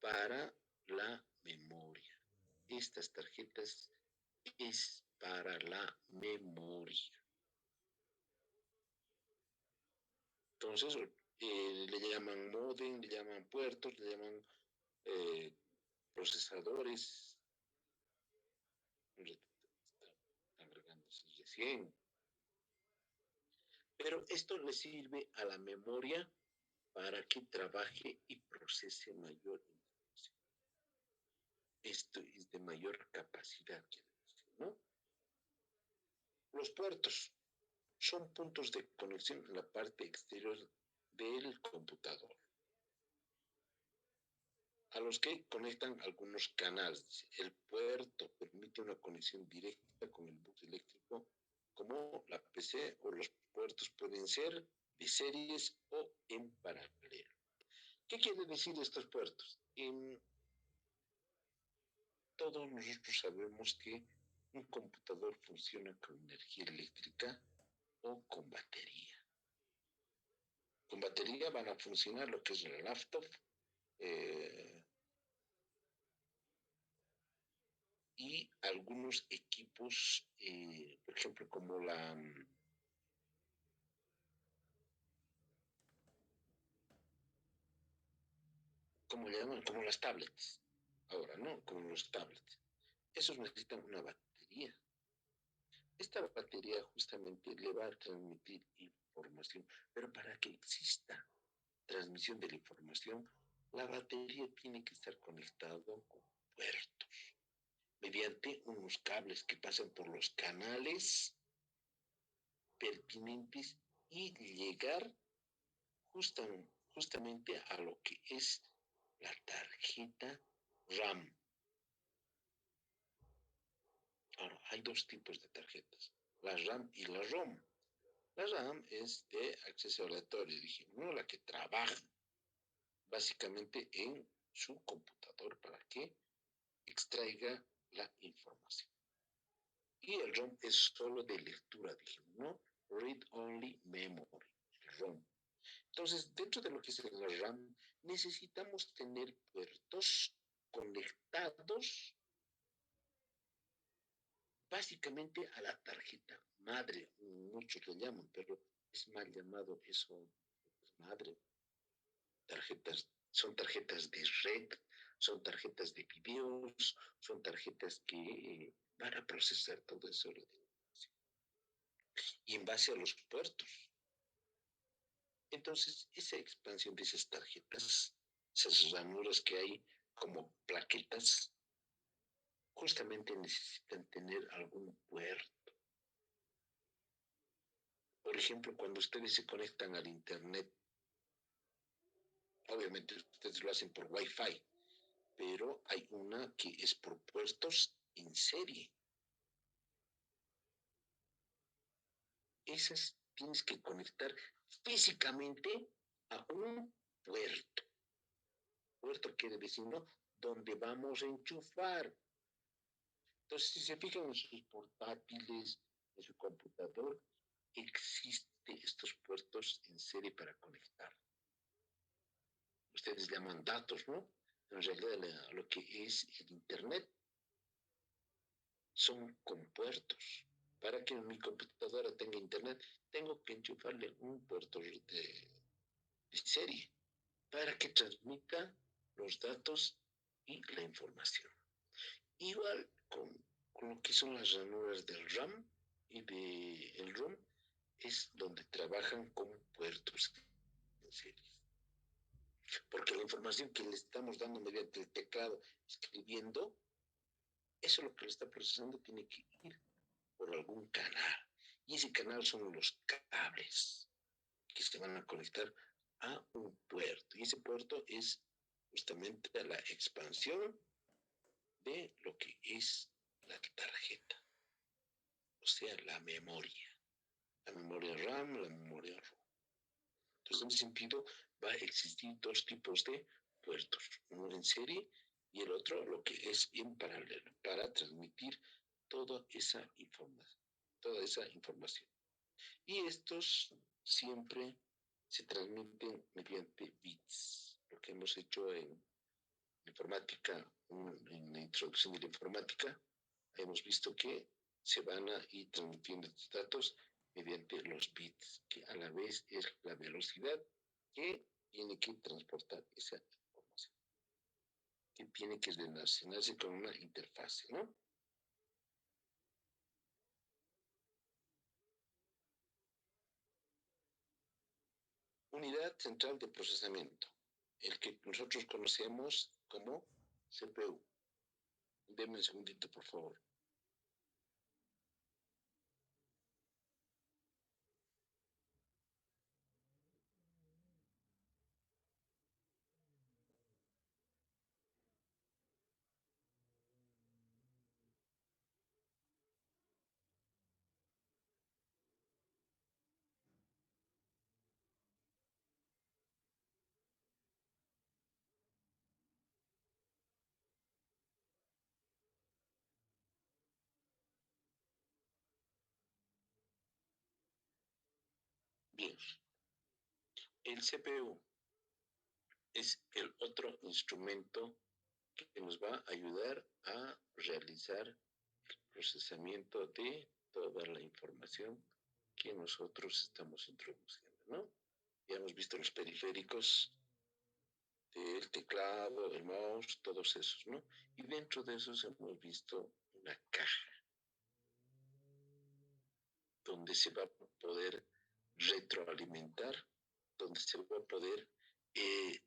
[SPEAKER 1] Para la memoria. Estas tarjetas es para la memoria. Entonces, le llaman modem, le llaman puertos, le llaman eh, procesadores. Están agregándose recién. Pero esto le sirve a la memoria para que trabaje y procese mayor información. Esto es de mayor capacidad, ¿no? Los puertos son puntos de conexión en la parte exterior del computador, a los que conectan algunos canales. El puerto permite una conexión directa con el bus eléctrico, como la PC, o los puertos pueden ser de series o en paralelo. ¿Qué quiere decir estos puertos? Todos nosotros sabemos que un computador funciona con energía eléctrica o con batería. Con batería van a funcionar lo que es la laptop, eh, y algunos equipos, por ejemplo, como ¿cómo le llaman? Como las tablets. Ahora, ¿no? Como los tablets. Esos necesitan una batería. Esta batería justamente le va a transmitir información, pero para que exista transmisión de la información, la batería tiene que estar conectado con puertos, mediante unos cables que pasan por los canales pertinentes y llegar justamente a lo que es la tarjeta RAM. Ahora, hay dos tipos de tarjetas, la RAM y la ROM. La RAM es de acceso aleatorio, dijimos, ¿no? La que trabaja básicamente en su computador para que extraiga la información. Y el ROM es solo de lectura, dijimos, ¿no? Read Only Memory, el ROM. Entonces, dentro de lo que es la RAM, necesitamos tener puertos conectados básicamente a la tarjeta madre. Muchos le llaman, pero es mal llamado eso, madre. Son tarjetas de red, son tarjetas de videos, son tarjetas que van a procesar todo eso. Y en base a los puertos. Entonces, esa expansión de esas tarjetas, esas ranuras que hay como plaquetas, justamente necesitan tener algún puerto. Por ejemplo, cuando ustedes se conectan al Internet, obviamente ustedes lo hacen por Wi-Fi, pero hay una que es por puertos en serie. Esas tienes que conectar físicamente a un puerto. Puerto quiere decir, ¿no? Donde vamos a enchufar. Entonces, si se fijan en sus portátiles, en su computador, existen estos puertos en serie para conectar. Ustedes llaman datos, ¿no? En realidad, lo que es el Internet son compuertos. Para que mi computadora tenga Internet, tengo que enchufarle un puerto de serie para que transmita los datos y la información. Igual con lo que son las ranuras del RAM y del ROM, es donde trabajan con puertos en serie. Porque la información que le estamos dando mediante el teclado, escribiendo, eso lo que le está procesando tiene que ir por algún canal. Y ese canal son los cables que se van a conectar a un puerto. Y ese puerto es justamente la expansión de lo que es la tarjeta, o sea, la memoria RAM, la memoria ROM. Entonces, en ese sentido, va a existir dos tipos de puertos, uno en serie y el otro lo que es en paralelo, para transmitir toda esa información. Y estos siempre se transmiten mediante bits. Lo que hemos hecho en informática, en la introducción de la informática, hemos visto que se van a ir transmitiendo estos datos mediante los bits, que a la vez es la velocidad que tiene que transportar esa información, que tiene que relacionarse con una interfase, ¿no? Unidad central de procesamiento, el que nosotros conocemos como CPU. Deme un segundito, por favor. Bien, el CPU es el otro instrumento que nos va a ayudar a realizar el procesamiento de toda la información que nosotros estamos introduciendo, ¿no? Ya hemos visto los periféricos, el teclado, el mouse, todos esos, ¿no? Y dentro de esos hemos visto una caja donde se va a poder retroalimentar, donde se va a poder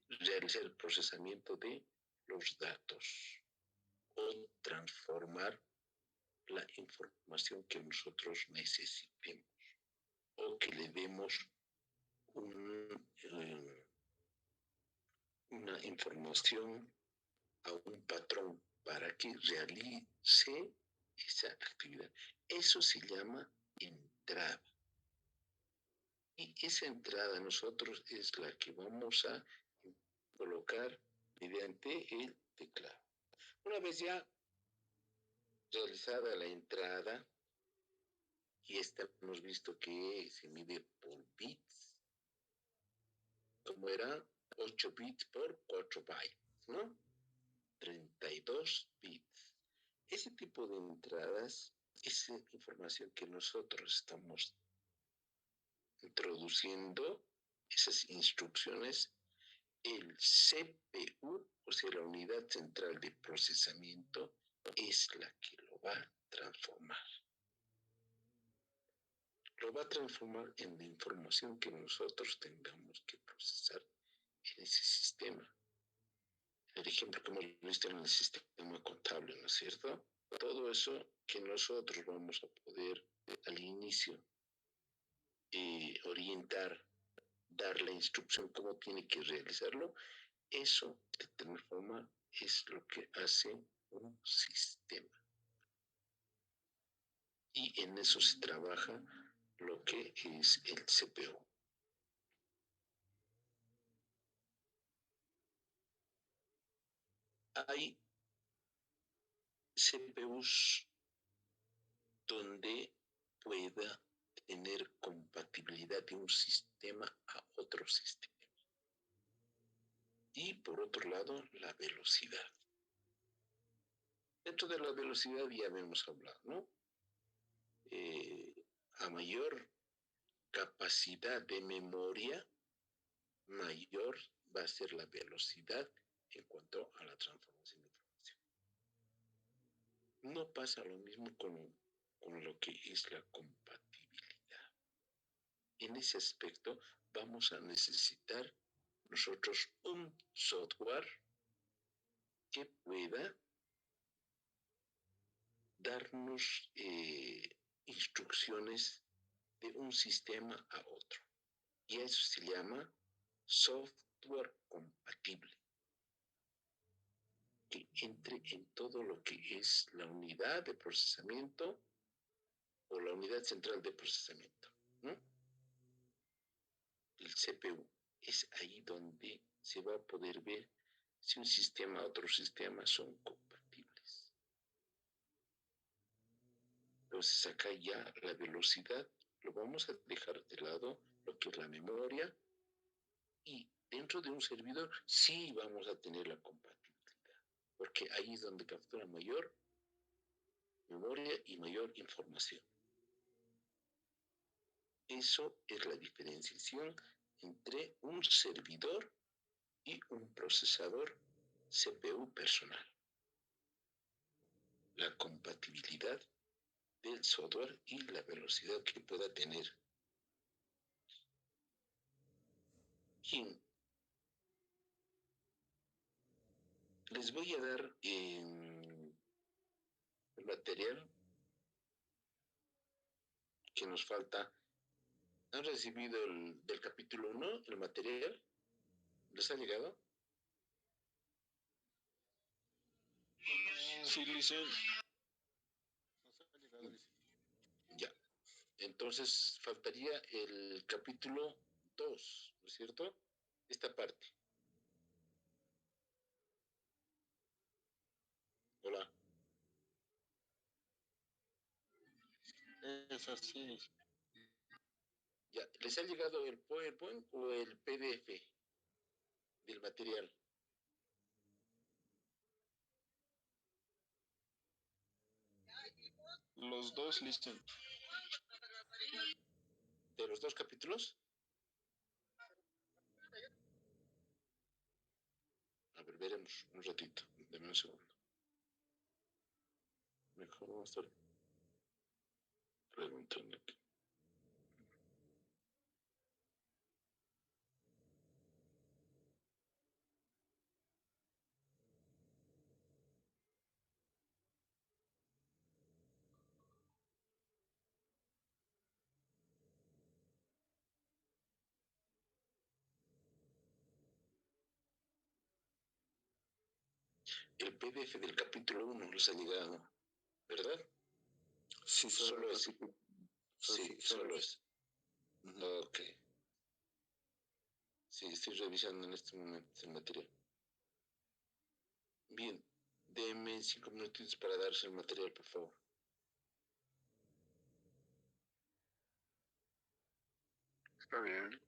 [SPEAKER 1] realizar el procesamiento de los datos o transformar la información que nosotros necesitemos o que le demos una información a un patrón para que realice esa actividad. Eso se llama entrada. Y esa entrada nosotros es la que vamos a colocar mediante el teclado. Una vez ya realizada la entrada, y esta hemos visto que se mide por bits, como era 8 bits por 4 bytes, ¿no? 32 bits. Ese tipo de entradas es información que nosotros estamos introduciendo, esas instrucciones, el CPU, o sea, la unidad central de procesamiento, es la que lo va a transformar. Lo va a transformar en la información que nosotros tengamos que procesar en ese sistema. El ejemplo que hemos visto en el sistema contable, ¿no es cierto? Todo eso que nosotros vamos a poder al inicio orientar, dar la instrucción cómo tiene que realizarlo, eso de tal forma es lo que hace un sistema. Y en eso se trabaja lo que es el CPU. Hay CPUs donde pueda tener compatibilidad de un sistema a otro sistema. Y por otro lado, la velocidad. Dentro de la velocidad ya hemos hablado, ¿no? A mayor capacidad de memoria, mayor va a ser la velocidad en cuanto a la transformación de información. No pasa lo mismo con lo que es la compatibilidad. En ese aspecto vamos a necesitar nosotros un software que pueda darnos instrucciones de un sistema a otro. Y eso se llama software compatible, que entre en todo lo que es la unidad de procesamiento o la unidad central de procesamiento, ¿no? El CPU. Es ahí donde se va a poder ver si un sistema a otro sistema son compatibles. Entonces acá ya la velocidad lo vamos a dejar de lado, lo que es la memoria, Y dentro de un servidor sí vamos a tener la compatibilidad, porque ahí es donde captura mayor memoria y mayor información. Eso es la diferenciación entre un servidor y un procesador CPU personal. La compatibilidad del software y la velocidad que pueda tener. Bien, les voy a dar el material que nos falta. ¿Han recibido del capítulo 1 el material? ¿Les ha llegado?
[SPEAKER 2] Sí, Licen.
[SPEAKER 1] Ya. Entonces faltaría el capítulo 2, ¿no es cierto? Esta parte. Hola.
[SPEAKER 2] Es así.
[SPEAKER 1] Ya. ¿Les ha llegado el PowerPoint o el PDF del material?
[SPEAKER 2] Los dos, Licen.
[SPEAKER 1] ¿De los dos capítulos? A ver, veremos un ratito. Deme un segundo. Mejor vamos a estar preguntando aquí. El PDF del capítulo 1 les ha llegado, ¿verdad?
[SPEAKER 2] Sí,
[SPEAKER 1] Solo es. Sí, solo
[SPEAKER 2] es.
[SPEAKER 1] es. Ok. Sí, estoy revisando en este momento el material. Bien, deme 5 minutitos para darse el material, por favor.
[SPEAKER 2] Está bien.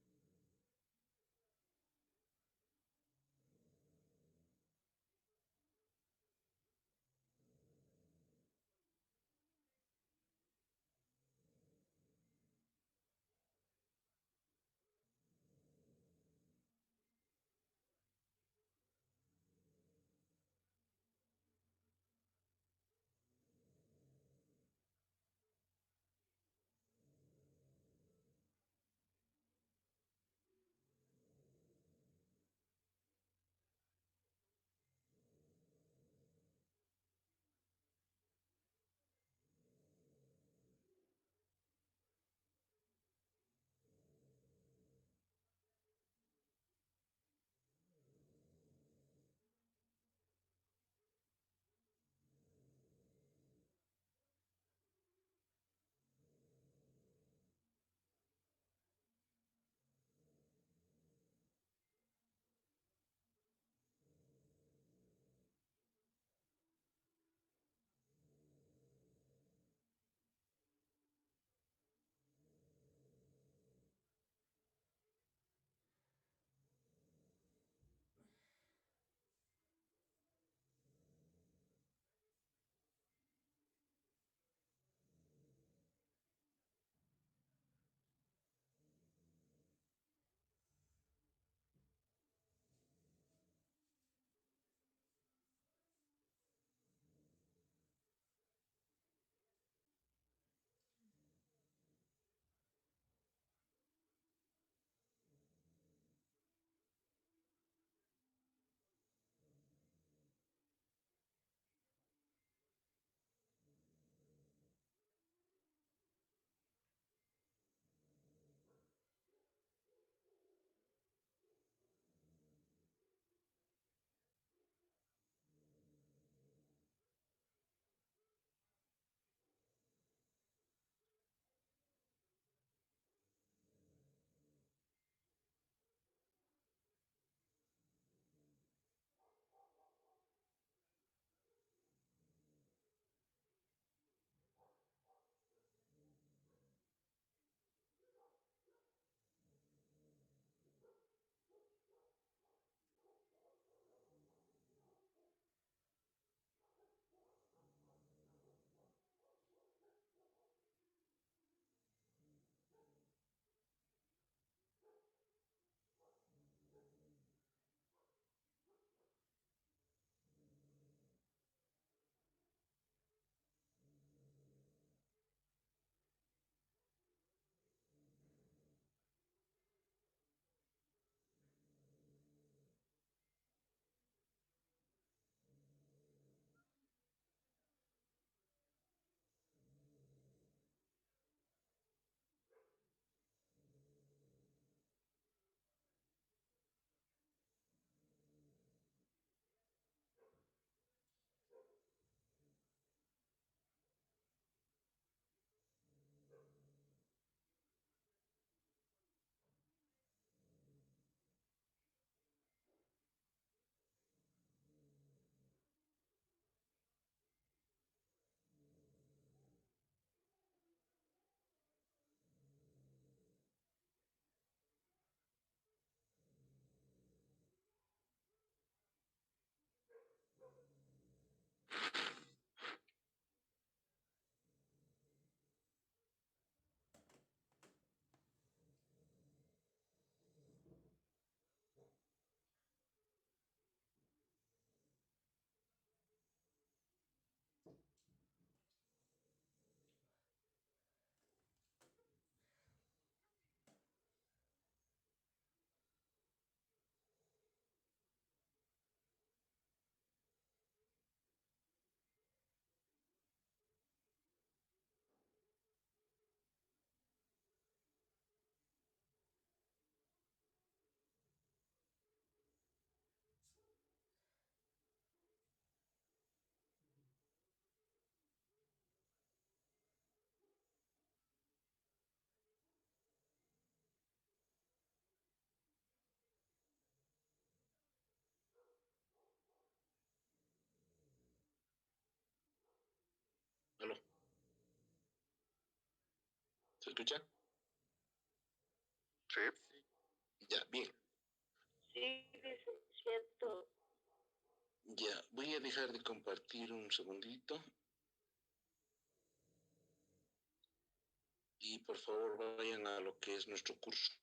[SPEAKER 1] ¿Se escucha?
[SPEAKER 2] Sí.
[SPEAKER 1] Ya, bien.
[SPEAKER 3] Sí, cierto.
[SPEAKER 1] Ya, voy a dejar de compartir un segundito. Y por favor vayan a lo que es nuestro curso.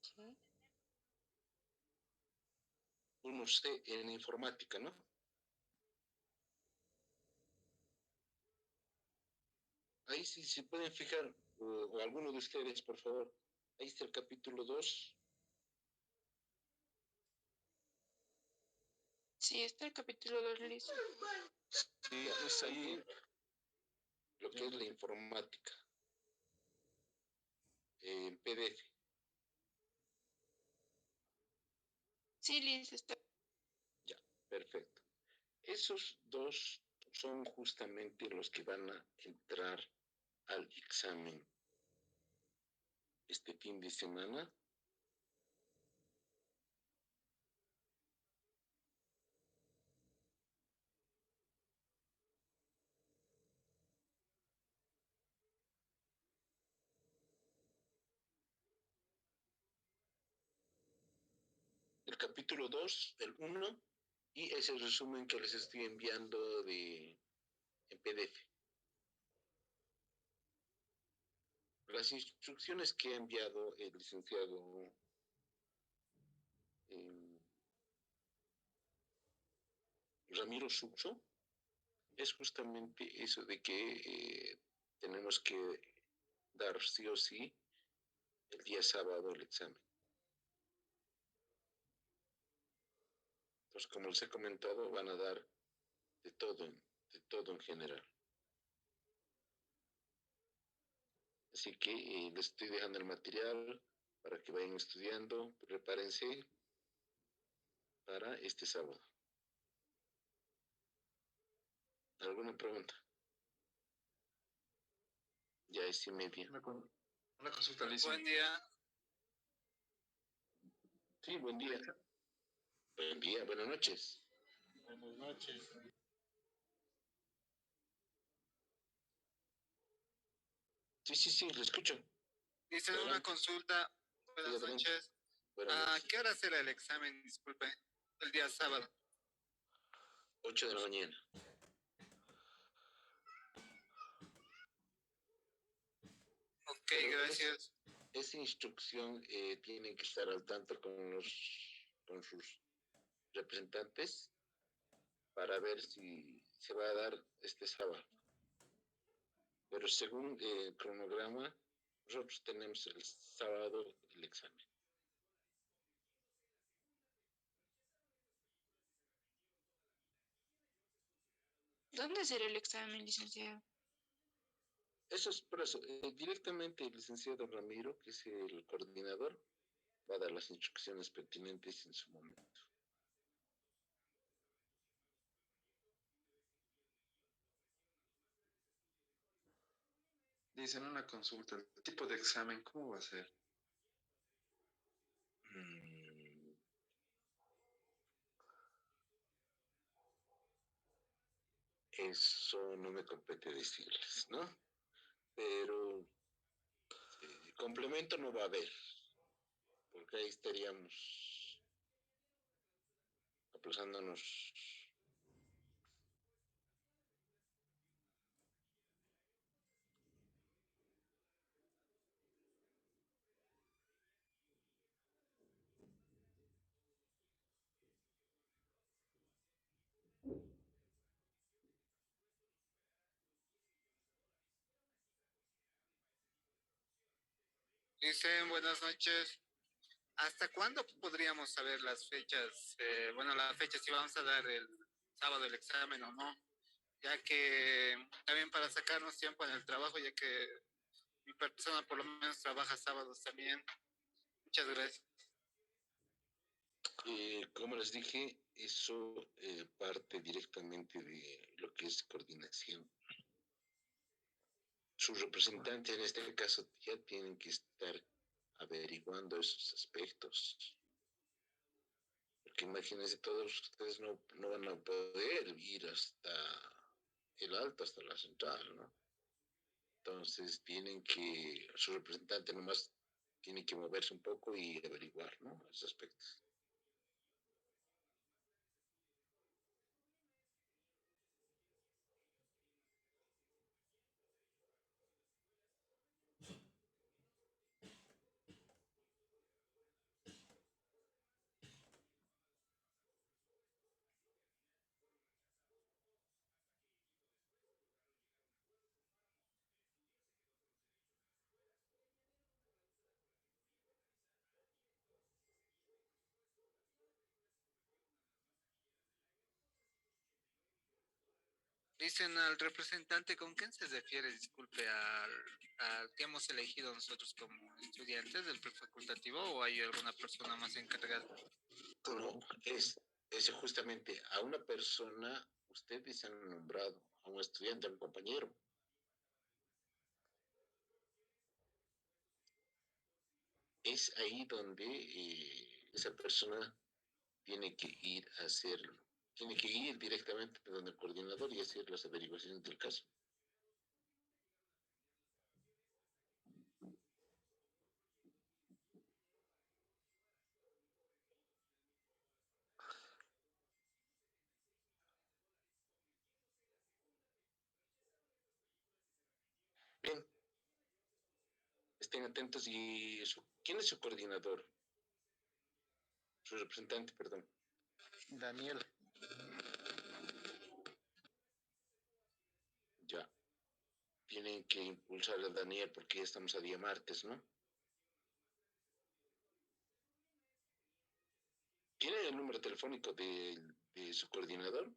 [SPEAKER 3] ¿Qué?
[SPEAKER 1] Uno C en informática, ¿no? Ahí sí se pueden fijar, o alguno de ustedes, por favor. Ahí está el capítulo 2.
[SPEAKER 3] Sí, está el capítulo 2 listo.
[SPEAKER 1] Sí, es ahí lo que es la informática. En PDF.
[SPEAKER 3] Sí, listo, está.
[SPEAKER 1] Ya, perfecto. Esos dos son justamente los que van a entrar al examen este fin de semana. El capítulo 2, el 1, y ese resumen que les estoy enviando en PDF. Las instrucciones que ha enviado el licenciado Ramiro Suxo es justamente eso de que tenemos que dar sí o sí el día sábado el examen. Entonces, como les he comentado, van a dar de todo en general. Así que les estoy dejando el material para que vayan estudiando, prepárense para este sábado. ¿Alguna pregunta? Ya es 1:30.
[SPEAKER 2] Una consulta, Lisa.
[SPEAKER 4] Buen día.
[SPEAKER 1] Sí, buen día. Buen día, buenas noches.
[SPEAKER 4] Buenas noches.
[SPEAKER 1] Sí, lo escucho.
[SPEAKER 4] Dice
[SPEAKER 1] Bueno.
[SPEAKER 4] una consulta. Buenas
[SPEAKER 1] Sí,
[SPEAKER 4] noches.
[SPEAKER 1] Buenas
[SPEAKER 4] ¿A
[SPEAKER 1] noches.
[SPEAKER 4] qué hora será el examen? Disculpe. El día sábado.
[SPEAKER 1] 8 de la mañana.
[SPEAKER 4] Ok,
[SPEAKER 1] Pero
[SPEAKER 4] gracias.
[SPEAKER 1] Esa instrucción tienen que estar al tanto con sus representantes para ver si se va a dar este sábado. Pero según el cronograma, nosotros tenemos el sábado el examen.
[SPEAKER 3] ¿Dónde será el examen, licenciado?
[SPEAKER 1] Eso es por eso. Directamente el licenciado Ramiro, que es el coordinador, va a dar las instrucciones pertinentes en su momento.
[SPEAKER 2] Dicen una consulta, el tipo de examen, ¿cómo va a ser?
[SPEAKER 1] Eso no me compete decirles, ¿no? Pero complemento no va a haber, porque ahí estaríamos aplazándonos.
[SPEAKER 4] Dicen buenas noches. ¿Hasta cuándo podríamos saber las fechas? Bueno, la fecha si vamos a dar el sábado el examen o no. Ya que también para sacarnos tiempo en el trabajo, ya que mi persona por lo menos trabaja sábados también. Muchas gracias.
[SPEAKER 1] Como les dije, eso parte directamente de lo que es coordinación. Sus representantes en este caso ya tienen que estar averiguando esos aspectos. Porque imagínense, todos ustedes no van a poder ir hasta el alto hasta la central, ¿no? Entonces su representante nomás tiene que moverse un poco y averiguar, ¿no? Esos aspectos.
[SPEAKER 4] Dicen al representante, ¿con quién se refiere? Disculpe, al que hemos elegido nosotros como estudiantes del prefacultativo, o hay alguna persona más encargada.
[SPEAKER 1] No, es justamente a una persona, ustedes han nombrado, a un estudiante, a un compañero. Es ahí donde esa persona tiene que ir a hacerlo. Tiene que ir directamente donde el coordinador y hacer las averiguaciones del caso. Bien, estén atentos y ¿quién es su coordinador? Su representante, perdón.
[SPEAKER 2] Daniel.
[SPEAKER 1] Ya. Tienen que impulsar a Daniel porque ya estamos a día martes, ¿no? ¿Tiene el número telefónico de su coordinador?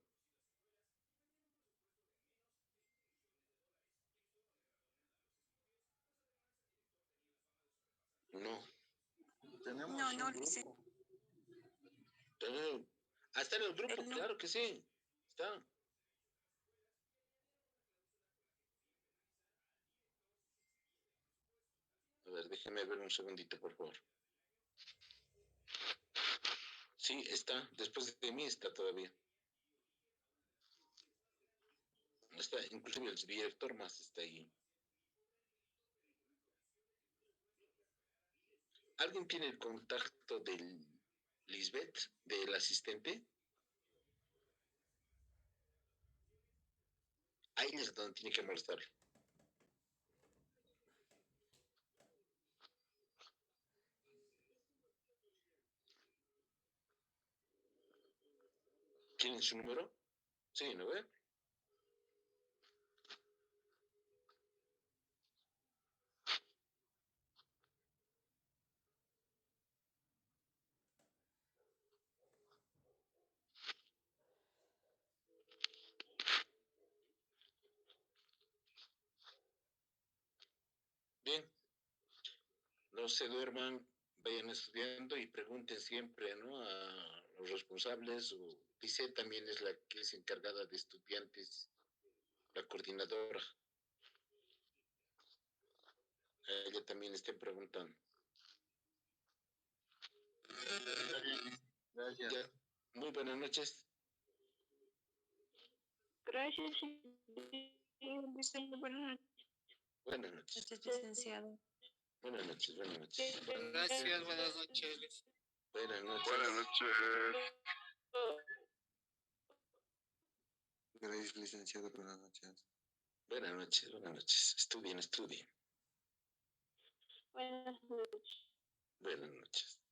[SPEAKER 1] No.
[SPEAKER 2] Tenemos
[SPEAKER 3] No,
[SPEAKER 2] un
[SPEAKER 3] no,
[SPEAKER 2] grupo.
[SPEAKER 3] dice.
[SPEAKER 1] Está en el grupo,
[SPEAKER 3] Él no.
[SPEAKER 1] claro que sí. Está. A ver, déjeme ver un segundito, por favor. Sí, está. Después de mí está todavía. Está, inclusive el director más está ahí. ¿Alguien tiene el contacto del Lisbeth, del asistente? Ahí es donde tiene que molestarle. ¿Tienen su número? Sí, ¿no ve? Bien, no se duerman, vayan estudiando y pregunten siempre, ¿no? A los responsables. O dice también es la que es encargada de estudiantes, la coordinadora. A ella también estén preguntando.
[SPEAKER 2] Gracias.
[SPEAKER 1] Ya, muy buenas noches.
[SPEAKER 3] Gracias, buenas
[SPEAKER 1] Buenas noches.
[SPEAKER 3] noches, licenciado.
[SPEAKER 1] Buenas noches, buenas noches.
[SPEAKER 4] Gracias, buenas noches.
[SPEAKER 1] Buenas noches.
[SPEAKER 2] Buenas noches. Gracias, licenciado. Buenas noches.
[SPEAKER 1] Buenas noches, buenas noches. Estudien, estudien.
[SPEAKER 3] Buenas noches.
[SPEAKER 1] Buenas noches.